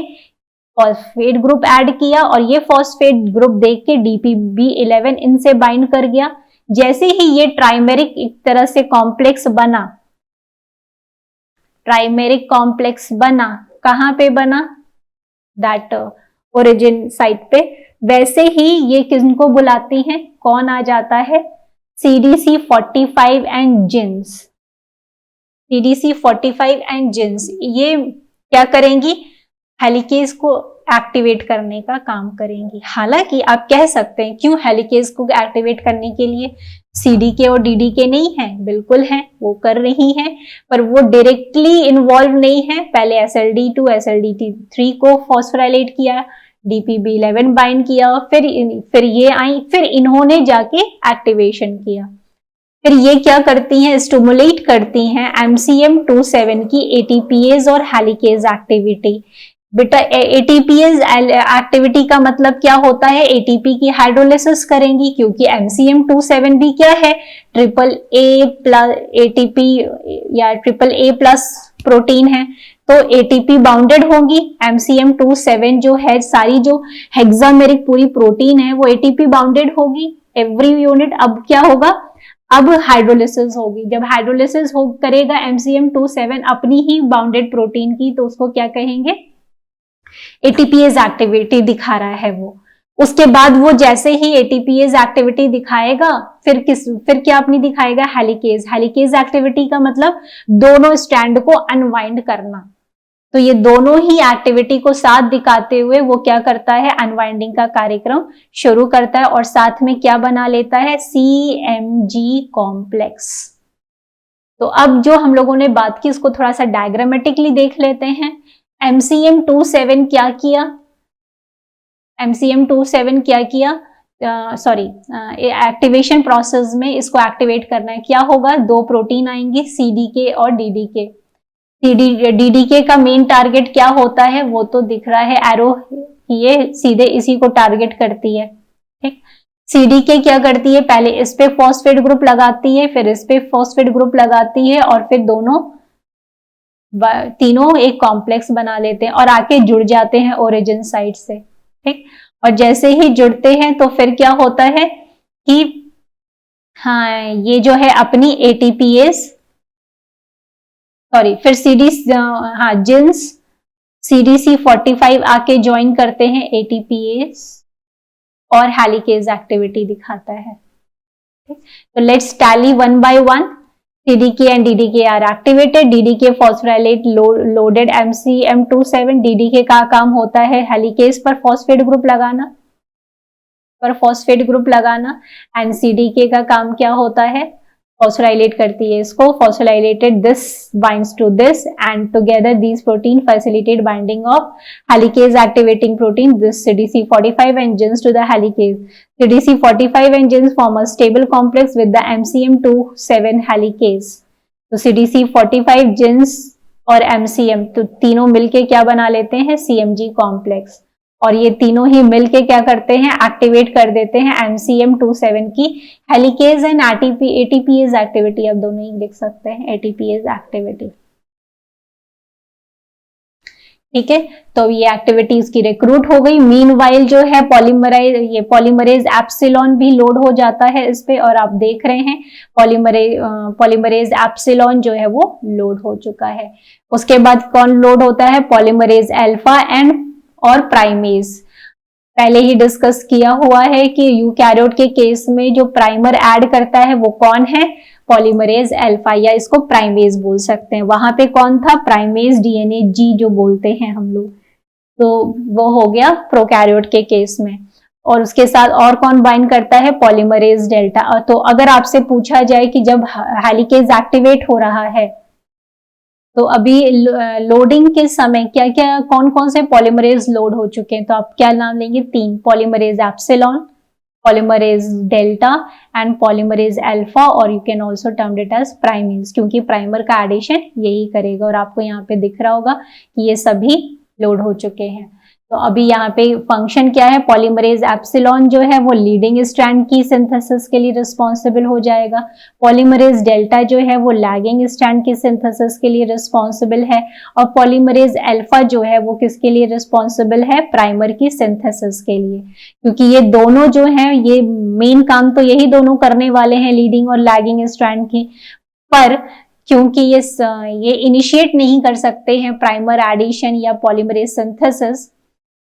[SPEAKER 1] फॉस्फेट ग्रुप ऐड किया और ये फॉस्फेट ग्रुप देख के DPB11 इनसे बाइंड कर गया। जैसे ही ये ट्राइमेरिक एक तरह से कॉम्प्लेक्स बना, ट्राइमेरिक कॉम्प्लेक्स बना, कहां पे बना, दैट ओरिजिन साइट पे, वैसे ही ये किनको बुलाती हैं, कौन आ जाता है, CDC45 and jeans. CDC45 and jeans ये क्या करेंगी, हेलिकेज को एक्टिवेट करने का काम करेंगी। हालांकि आप कह सकते हैं क्यों हेलिकेज को एक्टिवेट करने के लिए सीडीके और डीडीके नहीं है, बिल्कुल है, वो कर रही हैं, पर वो डायरेक्टली इन्वॉल्व नहीं है। पहले SLD2 SLD3 को फॉस्फोराइलेट किया, DPB11 बाइंड किया, फिर ये आई, फिर इन्होंने जाके एक्टिवेशन किया। फिर ये क्या करती हैं, स्टिमुलेट करती हैं MCM27 की ATPase और हेलिकेज एक्टिविटी। बेटा ATPase एक्टिविटी का मतलब क्या होता है, ATP की हाइड्रोलिसिस करेंगी, क्योंकि MCM27 भी क्या है, AAA प्लस ATP या AAA प्लस प्रोटीन है, तो ATP बाउंडेड होगी। MCM27 जो है, सारी जो हेक्सामेरिक पूरी प्रोटीन है वो ATP बाउंडेड होगी एवरी यूनिट। अब क्या होगा, अब हाइड्रोलिसिस होगी। जब हाइड्रोलिसिस करेगा MCM27 अपनी ही बाउंडेड प्रोटीन की, तो उसको क्या कहेंगे, ATPase एक्टिविटी दिखा रहा है वो। उसके बाद वो जैसे ही ATPase एक्टिविटी दिखाएगा, फिर क्या अपनी दिखाएगा, हेलिकेज। हेलिकेज एक्टिविटी का मतलब दोनों स्ट्रैंड को अनवाइंड करना। तो ये दोनों ही एक्टिविटी को साथ दिखाते हुए वो क्या करता है, अनवाइंडिंग का कार्यक्रम शुरू करता है और साथ में क्या बना लेता है, CMG कॉम्प्लेक्स। तो अब जो हम लोगों ने बात की उसको थोड़ा सा डायग्रामेटिकली देख लेते हैं। MCM27 क्या किया, MCM27 क्या किया, एक्टिवेशन प्रोसेस में इसको एक्टिवेट करना है। क्या होगा, दो प्रोटीन आएंगी, CDK और DDK। DDK का मेन टारगेट क्या होता है, वो तो दिख रहा है एरो, ये सीधे इसी को टारगेट करती है। ठीक, CDK क्या करती है, पहले इस पे फॉस्फेट ग्रुप लगाती है, फिर इस पे फॉस्फेट ग्रुप लगाती है और फिर तीनों एक कॉम्प्लेक्स बना लेते हैं और आके जुड़ जाते हैं ओरिजिन साइट से। ठीक, और जैसे ही जुड़ते हैं तो फिर क्या होता है कि हाँ, ये जो है अपनी ATPase, फिर जिन्स CDC45 आके ज्वाइन करते हैं ATPase और हेलिकेज एक्टिविटी दिखाता है। तो let's tally one by one. CDK and DDK are activated. DDK phosphorylate loaded MCM27. DDK का काम होता है हेलिकेज पर फॉस्फेट ग्रुप लगाना, एंड CDK का काम क्या होता है, फॉस्फोराइलेट करती है इसको। Phosphorylated this binds to this and together these protein facilitate binding of helicase activating protein this CDC45 and GINS to the helicase. CDC45 and GINS form a stable complex with the MCM27 helicase. तो CDC45 GINS और MCM तो तीनों मिलके क्या बना लेते हैं, CMG complex, और ये तीनों ही मिलके क्या करते हैं, एक्टिवेट कर देते हैं MCM27 की हेलिकेज एंड ATPase एक्टिविटी। अब दोनों ही लिख सकते हैं, ATPase एक्टिविटी। ठीक है, तो ये एक्टिविटी इसकी रिक्रूट हो गई। मीनवाइल जो है पॉलीमरेज एप्सिलॉन भी लोड हो जाता है इस पे, और आप देख रहे हैं पॉलीमरेज एप्सिलॉन जो है वो लोड हो चुका है। उसके बाद कौन लोड होता है, पॉलीमरेज अल्फा एंड और प्राइमेज। पहले ही डिस्कस किया हुआ है कि यूकैरियोट के केस में जो प्राइमर ऐड करता है वो कौन है, पॉलीमरेज अल्फा, या इसको प्राइमेज बोल सकते हैं। वहां पे कौन था, प्राइमेज DNA G जो बोलते हैं हम लोग, तो वो हो गया प्रोकैरियोट के केस में। और उसके साथ और कौन बाइंड करता है, पॉलीमरेज डेल्टा। तो अगर आपसे पूछा जाए कि जब हेलिकेज एक्टिवेट हो रहा है तो अभी लोडिंग के समय क्या क्या कौन कौन से पॉलीमरेज लोड हो चुके हैं, तो आप क्या नाम लेंगे, 3, polymerase epsilon, polymerase delta and polymerase alpha, और you can also term it as primase, क्योंकि प्राइमर का एडिशन यही करेगा। और आपको यहाँ पे दिख रहा होगा कि ये सभी लोड हो चुके हैं। तो अभी यहाँ पे फंक्शन क्या है, पॉलीमरेज एप्सिलॉन जो है वो लीडिंग स्ट्रैंड की सिंथेसिस के लिए रिस्पॉन्सिबल हो जाएगा, पॉलीमरेज डेल्टा जो है वो लैगिंग स्ट्रैंड की सिंथेसिस के लिए रिस्पॉन्सिबल है, और पॉलीमरेज अल्फा जो है वो किसके लिए रिस्पॉन्सिबल है, प्राइमर की सिंथेसिस के लिए। क्योंकि ये दोनों जो है ये मेन काम तो यही दोनों करने वाले हैं, लीडिंग और लैगिंग स्ट्रैंड की, पर क्योंकि ये इनिशिएट नहीं कर सकते हैं प्राइमर एडिशन या पॉलीमरेज सिंथेसिस,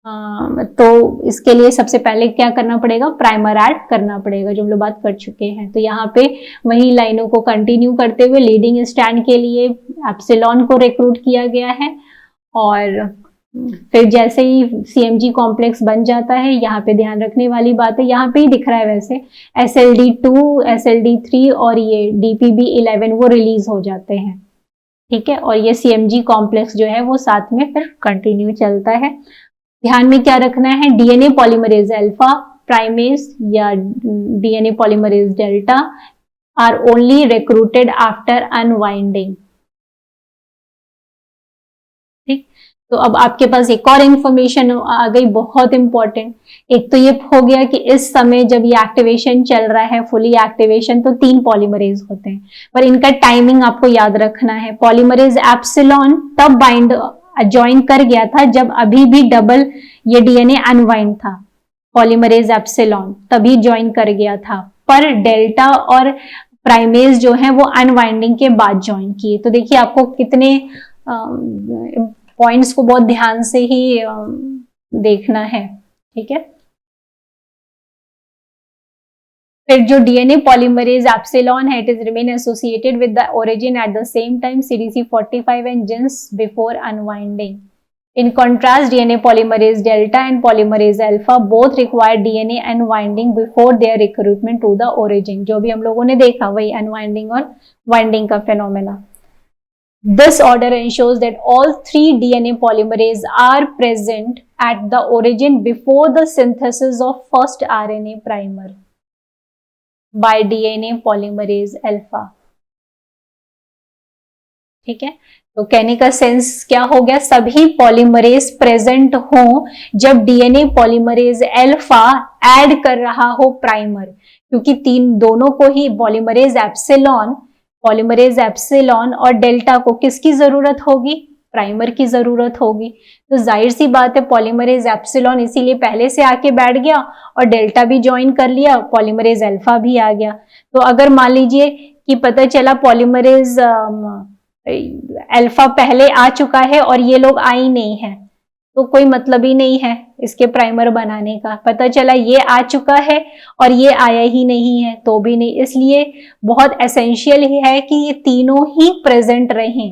[SPEAKER 1] तो इसके लिए सबसे पहले क्या करना पड़ेगा, प्राइमर ऐड करना पड़ेगा, जो हम लोग बात कर चुके हैं। तो यहाँ पे वही लाइनों को कंटिन्यू करते हुए लीडिंग स्ट्रैंड के लिए एप्सिलॉन को रिक्रूट किया गया है, और फिर जैसे ही सीएमजी कॉम्प्लेक्स बन जाता है, यहाँ पे ध्यान रखने वाली बात है, यहाँ पे ही दिख रहा है वैसे, SLD2, SLD3 और ये DPB11 वो रिलीज हो जाते हैं, ठीक है, और ये सीएमजी कॉम्प्लेक्स जो है वो साथ में फिर कंटिन्यू चलता है। ध्यान में क्या रखना है, डीएनए पॉलीमरेज अल्फा, प्राइमेज या DNA polymerase delta R only recruited after unwinding, ठीक। तो अब आपके पास एक और इंफॉर्मेशन आ गई बहुत इंपॉर्टेंट। एक तो ये हो गया कि इस समय जब ये एक्टिवेशन चल रहा है, फुली एक्टिवेशन, तो 3 पॉलीमरेज होते हैं, पर इनका टाइमिंग आपको याद रखना है। पॉलीमरेज एप्सिलॉन तब बाइंड ज्वाइन कर गया था जब अभी भी डबल ये डीएनए अनवाइंड था, पॉलीमरेज एप्सिलॉन तभी ज्वाइन कर गया था, पर डेल्टा और प्राइमेज जो है वो अनवाइंडिंग के बाद ज्वाइन किए। तो देखिए आपको कितने पॉइंट्स को बहुत ध्यान से ही देखना है, ठीक है। फिर जो डीएनए पॉलीमरेज एप्सिलॉन है, it is remain associated with the origin at the same time CDC45 and jeans before unwinding. In contrast, DNA polymerase delta and polymerase alpha both require DNA unwinding before their recruitment to the origin। जो भी हम लोगों ने देखा वही unwinding और winding का phenomena। This order ensures that all 3 DNA polymerase are present at the origin before the synthesis of first RNA primer by DNA polymerase alpha, ठीक है। तो कहने का सेंस क्या हो गया, सभी पॉलीमरेज प्रेजेंट हो जब डीएनए पॉलीमरेज अल्फा ऐड कर रहा हो प्राइमर, क्योंकि दोनों को ही पॉलीमरेज एप्सिलॉन और डेल्टा को किसकी जरूरत होगी, प्राइमर की जरूरत होगी। तो जाहिर सी बात है पॉलीमरेज एप्सिलॉन इसीलिए पहले से आके बैठ गया और डेल्टा भी ज्वाइन कर लिया, पॉलीमरेज अल्फा भी आ गया। तो अगर मान लीजिए कि पता चला पॉलीमरेज अल्फा पहले आ चुका है और ये लोग आई नहीं है, तो कोई मतलब ही नहीं है इसके प्राइमर बनाने का। पता चला ये आ चुका है और ये आया ही नहीं है तो भी नहीं, इसलिए बहुत एसेंशियल है कि ये तीनों ही प्रेजेंट रहें,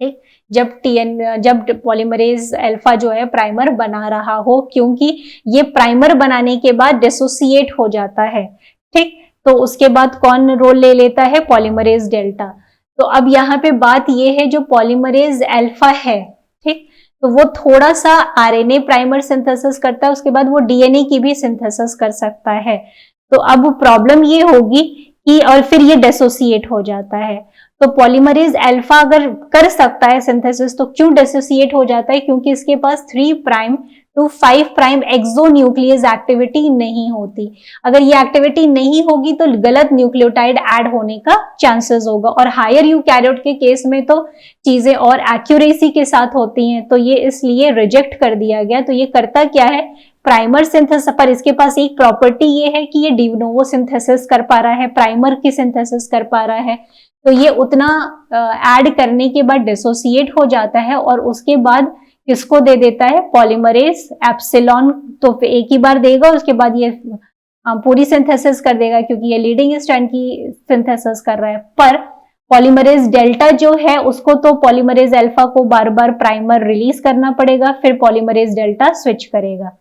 [SPEAKER 1] ठीक, जब पॉलीमरेज अल्फा जो है प्राइमर बना रहा हो, क्योंकि ये प्राइमर बनाने के बाद डिसोसिएट हो जाता है, ठीक। तो उसके बाद कौन रोल ले लेता है, पॉलीमरेज डेल्टा। तो अब यहाँ पे बात ये है जो पॉलीमरेज अल्फा है, ठीक, तो वो थोड़ा सा आरएनए प्राइमर सिंथेसिस करता है, उसके बाद वो डीएनए की भी सिंथेसिस कर सकता है। तो अब प्रॉब्लम ये होगी कि और फिर ये डिसोसिएट हो जाता है। तो पॉलीमरेज अल्फा अगर कर सकता है सिंथेसिस तो क्यों डिसोसिएट हो जाता है, क्योंकि इसके पास 3 prime to 5 prime exonuclease activity नहीं होती। अगर ये एक्टिविटी नहीं होगी तो गलत न्यूक्लियोटाइड ऐड होने का चांसेस होगा, और हायर यूकैरियोट के केस में तो चीजें और एक्यूरेसी के साथ होती हैं, तो ये इसलिए रिजेक्ट कर दिया गया। तो ये करता क्या है, प्राइमर सिंथेसिस, पर इसके पास एक प्रॉपर्टी ये है कि ये डिनोवो सिंथेसिस कर पा रहा है, प्राइमर की सिंथेसिस कर पा रहा है, तो ये उतना ऐड करने के बाद डिसोसिएट हो जाता है और उसके बाद किसको दे देता है, पॉलीमरेज एप्सिलॉन। तो एक ही बार देगा, उसके बाद ये पूरी सिंथेसिस कर देगा क्योंकि ये लीडिंग स्ट्रैंड की सिंथेसिस कर रहा है। पर पॉलीमरेज डेल्टा जो है उसको तो पॉलीमरेज अल्फा को बार बार प्राइमर रिलीज करना पड़ेगा, फिर पॉलीमरेज डेल्टा स्विच करेगा।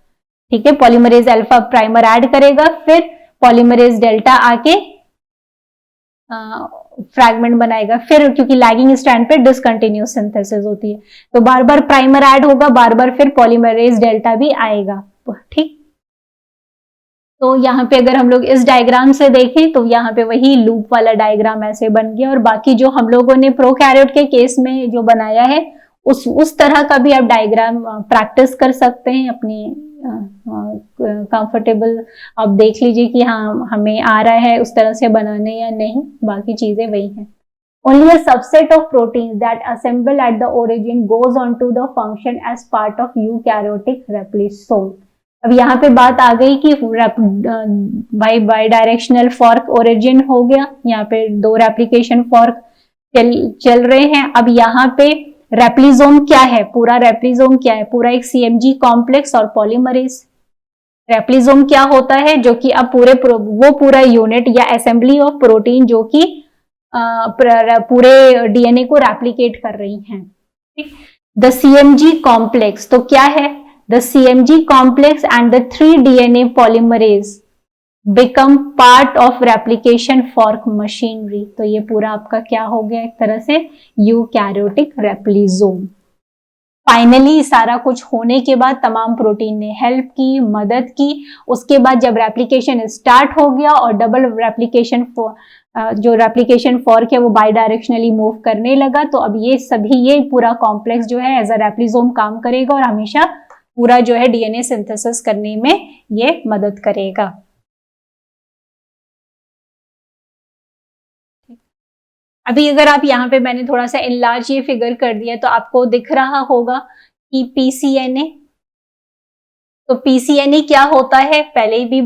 [SPEAKER 1] ठीक है, पॉलीमरेज अल्फा प्राइमर ऐड करेगा, फिर पॉलीमरेज डेल्टा आके फ्रैगमेंट बनाएगा, फिर क्योंकि लैगिंग स्ट्रैंड पे डिसकंटिन्यूअस सिंथेसिस होती है तो बार बार प्राइमर ऐड होगा, बार बार फिर पॉलीमरेज डेल्टा भी आएगा। ठीक, तो यहाँ पे अगर हम लोग इस डायग्राम से देखें तो यहाँ पे वही लूप वाला डायग्राम ऐसे बन गया, और बाकी जो हम लोगों ने प्रोकैरियोट के केस में जो बनाया है उस तरह का भी आप डायग्राम प्रैक्टिस कर सकते हैं अपनी कंफर्टेबल। आप देख लीजिए कि हाँ हमें आ रहा है उस तरह से बनाने या नहीं, बाकी चीजें वही हैं। Only a subset of proteins that assemble at the origin goes on to the function as part of eukaryotic replisome। अब यहाँ पे बात आ गई कि बाई डायरेक्शनल फॉर्क ओरिजिन हो गया, यहाँ पे 2 रेप्लिकेशन फॉर्क चल रहे हैं। अब यहाँ पे रेप्लिजोम क्या है, पूरा रेप्लिजोम क्या है, पूरा एक सीएमजी कॉम्प्लेक्स और पॉलीमरेज। रेप्लिजोम क्या होता है, जो कि अब वो पूरा यूनिट या असेंबली ऑफ प्रोटीन जो कि पूरे डीएनए को रेप्लिकेट कर रही हैं। द सीएमजी कॉम्प्लेक्स तो क्या है, the CMG complex and the 3 DNA polymerase become part of replication fork machinery. तो ये पूरा आपका क्या हो गया, एक तरह से यूकैरियोटिक रेप्लिजोम। फाइनली सारा कुछ होने के बाद तमाम प्रोटीन ने हेल्प की, मदद की, उसके बाद जब रेप्लिकेशन स्टार्ट हो गया और डबल रेप्लिकेशन जो रेप्लिकेशन फॉर्क है वो बाई डायरेक्शनली मूव करने लगा, तो अब ये पूरा कॉम्प्लेक्स जो है एज अ रेप्लिजोम काम करेगा और हमेशा पूरा जो है डीएनए सिंथेसिस करने में ये मदद करेगा। अभी अगर आप यहाँ पे मैंने थोड़ा सा इनलार्ज ये फिगर कर दिया तो आपको दिख रहा होगा कि पीसीएनए, तो पीसीएनए क्या होता है पहले भी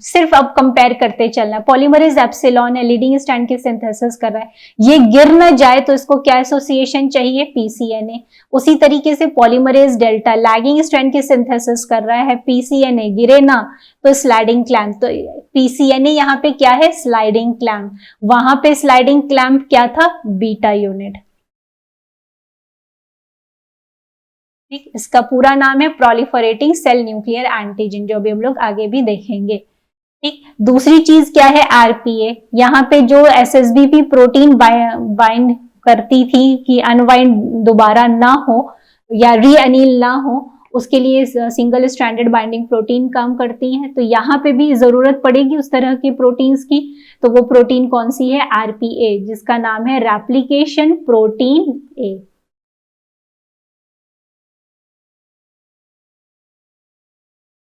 [SPEAKER 1] सिर्फ अब कंपेयर करते चलना। पॉलीमरेज एप्सिलॉन है, लीडिंग स्ट्रैंड की सिंथेसिस कर रहा है, ये गिर न जाए तो इसको क्या एसोसिएशन चाहिए, पीसीएनए। उसी तरीके से पॉलीमरेज डेल्टा लैगिंग स्ट्रैंड की सिंथेसिस कर रहा है, पीसीएनए गिरे ना तो स्लाइडिंग क्लैंप। तो पीसीएनए यहाँ पे क्या है, स्लाइडिंग क्लैंप। वहां पे स्लाइडिंग क्लैंप क्या था, बीटा यूनिट। ठीक, इसका पूरा नाम है प्रोलिफरेटिंग सेल न्यूक्लियर एंटीजन, जो भी हम लोग आगे भी देखेंगे। ठीक, दूसरी चीज क्या है, आरपीए। यहाँ पे जो एसएसबीपी प्रोटीन बाइंड करती थी कि अनवाइंड दोबारा ना हो या रीअनील ना हो, उसके लिए सिंगल स्ट्रैंडेड बाइंडिंग प्रोटीन काम करती हैं। तो यहाँ पे भी जरूरत पड़ेगी उस तरह की प्रोटीन्स की, तो वो प्रोटीन कौन सी है, आरपीए, जिसका नाम है रेप्लिकेशन प्रोटीन ए।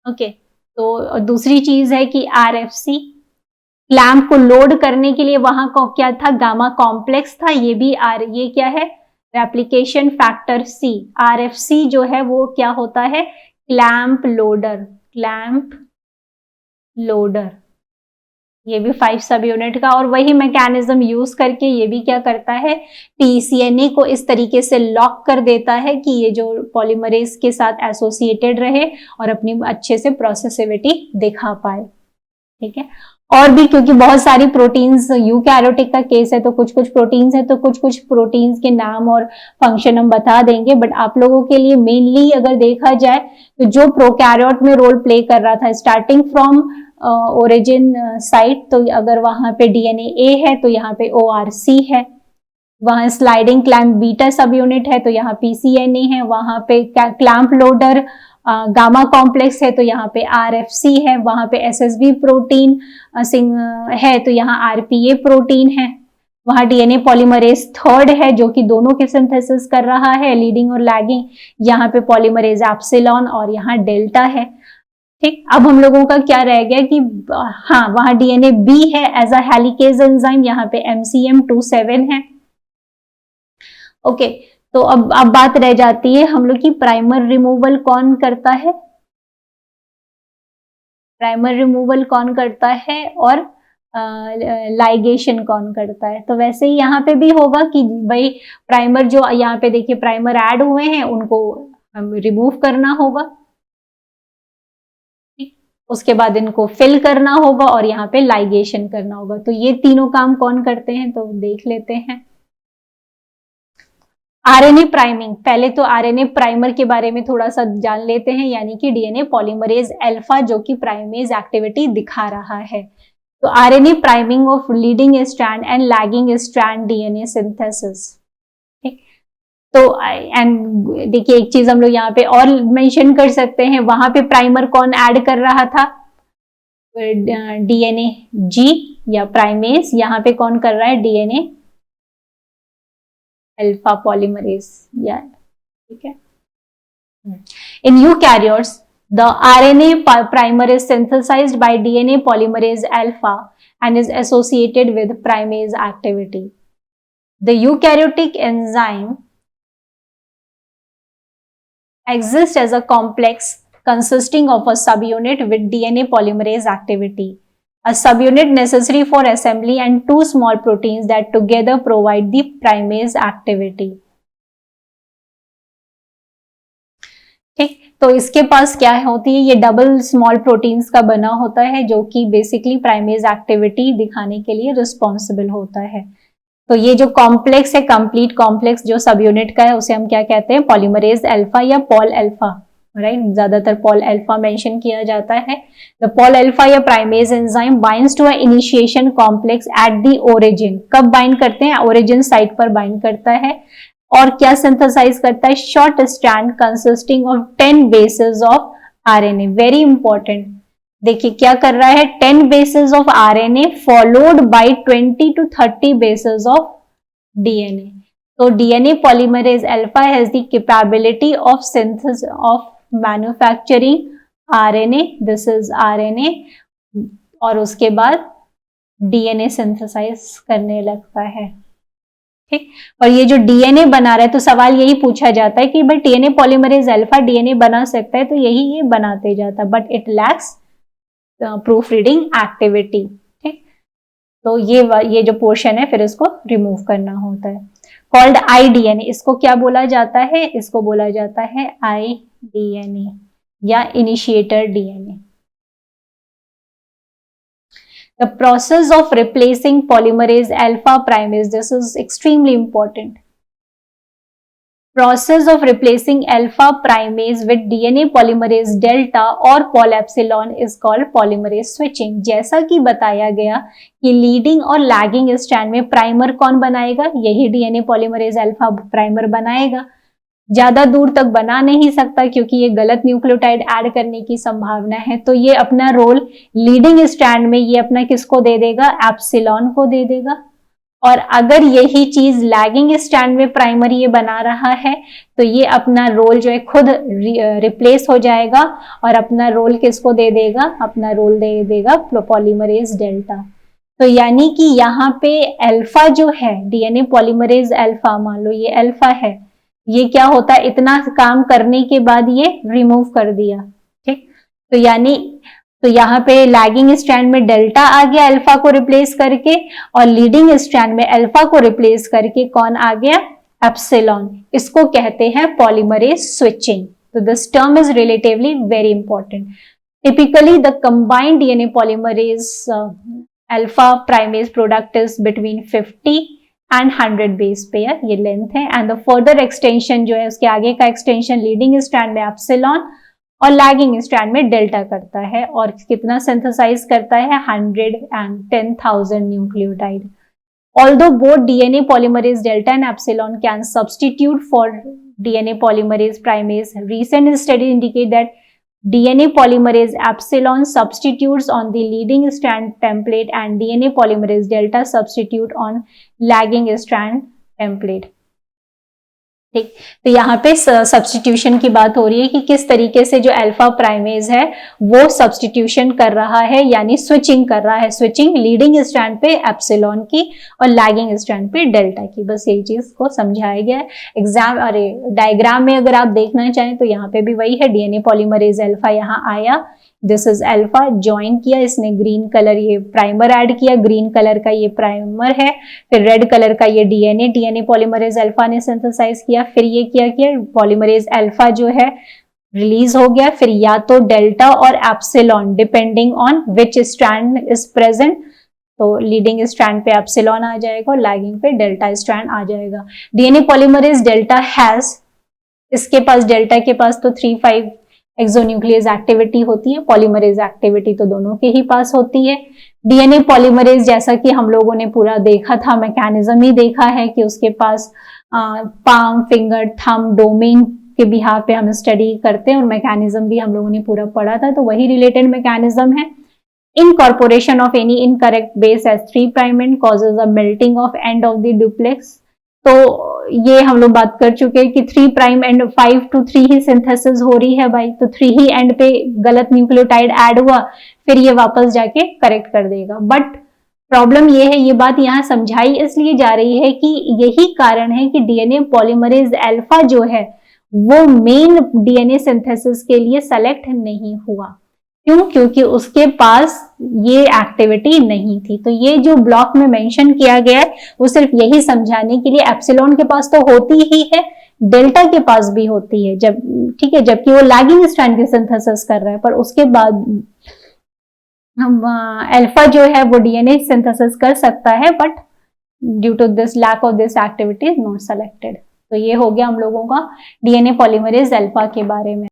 [SPEAKER 1] ओके, तो दूसरी चीज है कि आरएफसी, क्लैंप को लोड करने के लिए वहां को क्या था, गामा कॉम्प्लेक्स था, ये भी ये क्या है, रेप्लिकेशन फैक्टर सी। आरएफसी जो है वो क्या होता है, क्लैंप लोडर, क्लैंप लोडर, ये भी 5 सब यूनिट का, और वही मैकेनिज्म यूज करके ये भी क्या करता है, पीसीएनए को इस तरीके से लॉक कर देता है कि ये जो पॉलीमरेज के साथ एसोसिएटेड रहे और अपनी अच्छे से प्रोसेसिविटी दिखा पाए। ठीक है, और भी क्योंकि बहुत सारी प्रोटीन्स, यूकैरियोटिक का केस है तो कुछ कुछ प्रोटीन्स है, तो कुछ कुछ प्रोटीन्स के नाम और फंक्शन हम बता देंगे, बट आप लोगों के लिए मेनली अगर देखा जाए तो जो प्रोकैरियोट में रोल प्ले कर रहा था स्टार्टिंग फ्रॉम ओरिजिन साइट, तो अगर वहां पे डीएनए ए है तो यहाँ पे ओआरसी है, वहां स्लाइडिंग क्लैंप बीटा सब यूनिट है तो यहाँ पीसीएनए है, वहां पे क्लैंप लोडर गामा कॉम्प्लेक्स है तो यहाँ पे आरएफसी है, वहां पे एसएसबी प्रोटीन है तो यहाँ आरपीए प्रोटीन है, वहां डीएनए पॉलीमरेज थर्ड है जो कि दोनों के सिंथेसिस कर रहा है, लीडिंग और लैगिंग, यहाँ पे पॉलीमरेज एप्सिलॉन और यहाँ डेल्टा है। ठीक, अब हम लोगों का क्या रह गया कि हाँ वहां डीएनए बी है एज अ हेलिकेज एंजाइम, यहाँ पे MCM27 है। ओके, तो अब बात रह जाती है हम लोग की प्राइमर रिमूवल कौन करता है, प्राइमर रिमूवल कौन करता है और लाइगेशन कौन करता है। तो वैसे ही यहाँ पे भी होगा कि भाई प्राइमर जो यहाँ पे देखिए प्राइमर ऐड हुए हैं उनको रिमूव करना होगा, उसके बाद इनको फिल करना होगा और यहाँ पे लाइगेशन करना होगा। तो ये तीनों काम कौन करते हैं तो देख लेते हैं। आरएनए प्राइमिंग, पहले तो आरएनए प्राइमर के बारे में थोड़ा सा जान लेते हैं, यानी कि डीएनए पॉलीमरेज अल्फा जो कि प्राइमेज एक्टिविटी दिखा रहा है। तो RNA priming of leading strand and lagging strand DNA synthesis. ठीक, तो एंड देखिए एक चीज हम लोग यहाँ पे और मेंशन कर सकते हैं, वहां पे प्राइमर कौन ऐड कर रहा था, डीएनए जी या प्राइमेज, यहाँ पे कौन कर रहा है, डीएनए अल्फा पॉलीमरेज, या ठीक है। In eukaryotes the RNA primer is synthesized by DNA polymerase alpha and is associated with primase activity. The eukaryotic enzyme exists as a complex consisting of a subunit with DNA polymerase activity, a subunit necessary for assembly, and two small proteins that together provide the primase activity. ठीक, तो इसके पास क्या होती है, ये double small proteins का बना होता है जो कि बेसिकली प्राइमेज एक्टिविटी दिखाने के लिए रिस्पॉन्सिबल होता है। तो ये जो कॉम्प्लेक्स है, कंप्लीट कॉम्प्लेक्स जो सब यूनिट का है, उसे हम क्या कहते हैं, पॉलीमरेज अल्फा या पॉल अल्फा, राइट, ज्यादातर पॉल अल्फा मेंशन किया जाता है। द पॉल अल्फा या primase enzyme binds to a initiation complex at the origin. कब बाइंड करते हैं, ओरिजिन साइट पर बाइंड करता है, और क्या सिंथेसाइज करता है, short strand consisting of 10 bases of RNA. Very important, देखिए क्या कर रहा है, 10 bases of RNA followed by 20 to 30 bases of DNA. तो DNA polymerase alpha has the capability of synthesis of manufacturing RNA, this is RNA, और उसके बाद DNA synthesise करने लगता है। ठीक, और ये जो डीएनए बना रहा है, तो सवाल यही पूछा जाता है कि भाई डीएनए पॉलीमरेज अल्फा डीएनए बना सकता है, तो यही ये बनाते जाता है, but it lacks proof reading activity. ठीक, तो ये जो पोर्शन है फिर इसको रिमूव करना होता है। कॉल्ड आई डीएनए, इसको क्या बोला जाता है, इसको बोला जाता है आई डीएनए या initiator DNA. The process of replacing polymerase alpha primase, this is extremely important. Process of replacing alpha primase with DNA polymerase delta or pol epsilon is called polymerase switching. जैसा कि बताया गया कि लीडिंग और lagging strand में primer कौन बनाएगा, यही डीएनए पॉलीमरेज अल्फा प्राइमर बनाएगा। ज्यादा दूर तक बना नहीं सकता क्योंकि ये गलत न्यूक्लियोटाइड ऐड करने की संभावना है, तो ये अपना रोल लीडिंग स्ट्रैंड में ये अपना किसको दे देगा, एप्सिलॉन को दे देगा। और अगर यही चीज लैगिंग स्ट्रैंड में प्राइमर ये बना रहा है, तो ये अपना रोल जो है खुद रिप्लेस हो जाएगा और अपना रोल किसको दे देगा, अपना रोल दे देगा पॉलीमरेज डेल्टा। तो यानी कि यहाँ पे अल्फा जो है, डीएनए पॉलीमरेज अल्फा, मान लो ये अल्फा है, ये क्या होता है, इतना काम करने के बाद ये रिमूव कर दिया। ठीक, तो यानी तो यहाँ पे लैगिंग स्ट्रैंड में डेल्टा आ गया अल्फा को रिप्लेस करके, और लीडिंग स्ट्रैंड में अल्फा को रिप्लेस करके कौन आ गया, एप्सिलॉन। इसको कहते हैं पॉलीमरेज स्विचिंग। तो this term is relatively very important. Typically the combined DNA polymerase alpha primase product is between 50 and 100 base pair, ये लेंथ है। एंड द फर्दर एक्सटेंशन जो है, उसके आगे का एक्सटेंशन लीडिंग स्ट्रैंड में एप्सिलॉन और लैगिंग स्ट्रैंड में डेल्टा करता है, और कितना सिंथेसाइज करता है, 110,000 nucleotide. Although both DNA polymerase delta and epsilon can substitute for DNA polymerase primase, recent studies indicate that DNA polymerase epsilon substitutes on the leading strand template and DNA polymerase delta substitute on lagging strand template. ठीक, तो यहाँ पे substitution की बात हो रही है कि किस तरीके से जो अल्फा प्राइमेज है वो सब्स्टिट्यूशन कर रहा है, यानी स्विचिंग कर रहा है। स्विचिंग लीडिंग स्ट्रैंड पे एप्सिलॉन की और लैगिंग स्ट्रैंड पे डेल्टा की, बस यही चीज को समझाया गया है। एग्जाम डायग्राम में अगर आप देखना चाहें तो यहाँ पे भी वही है, डीएनए पॉलीमरेज अल्फा यहाँ आया, दिस इज अल्फा, ज्वाइन किया, इसने ग्रीन कलर ये प्राइमर ऐड किया, ग्रीन कलर का ये प्राइमर है, फिर रेड कलर का ये डीएनए पॉलीमरेज अल्फा ने सिंथेसाइज किया, फिर ये किया पॉलीमरेज अल्फा जो है रिलीज हो गया, फिर या तो डेल्टा और epsilon depending on which strand is present, तो लीडिंग स्ट्रैंड पे एप्सिलॉन आ जाएगा और लैगिंग पे डेल्टा स्ट्रैंड आ जाएगा। डीएनए पॉलीमरेज डेल्टा हैज, इसके पास डेल्टा के पास तो 3,5 एक्सोन्यूक्लियस एक्टिविटी होती है, पॉलीमरेज एक्टिविटी तो दोनों के ही पास होती है। डीएनए पॉलीमरेज जैसा कि हम लोगों ने पूरा देखा था, मैकेनिज्म ही देखा है कि उसके पास पाम, फिंगर, थंब, डोमेन के बिहाफ पे हम स्टडी करते हैं और मैकेनिज्म भी हम लोगों ने पूरा पढ़ा था, तो वही रिलेटेड मैकेनिज्म है। Incorporation of any incorrect base as 3' end causes a melting of end of the duplex। तो ये हम लोग बात कर चुके हैं कि 3' एंड 5 to 3 ही सिंथेसिस हो रही है भाई, तो 3 ही एंड पे गलत न्यूक्लियोटाइड ऐड हुआ, फिर ये वापस जाके करेक्ट कर देगा। बट प्रॉब्लम ये है, ये बात यहाँ समझाई इसलिए जा रही है कि यही कारण है कि डीएनए पॉलीमरेज अल्फा जो है वो मेन डीएनए सिंथेसिस के लिए सेलेक्ट नहीं हुआ। क्यों? क्योंकि उसके पास ये एक्टिविटी नहीं थी। तो ये जो ब्लॉक में मेंशन किया गया है वो सिर्फ यही समझाने के लिए, एप्सिलॉन के पास तो होती ही है, डेल्टा के पास भी होती है, जब ठीक है, जबकि वो लैगिंग स्ट्रैंड की सिंथेसिस कर रहा है, पर उसके बाद हम अल्फा जो है वो डीएनए सिंथेसिस कर सकता है, but due to this lack of this activity is not selected. तो ये हो गया हम लोगों का डीएनए पॉलीमरेज अल्फा के बारे में।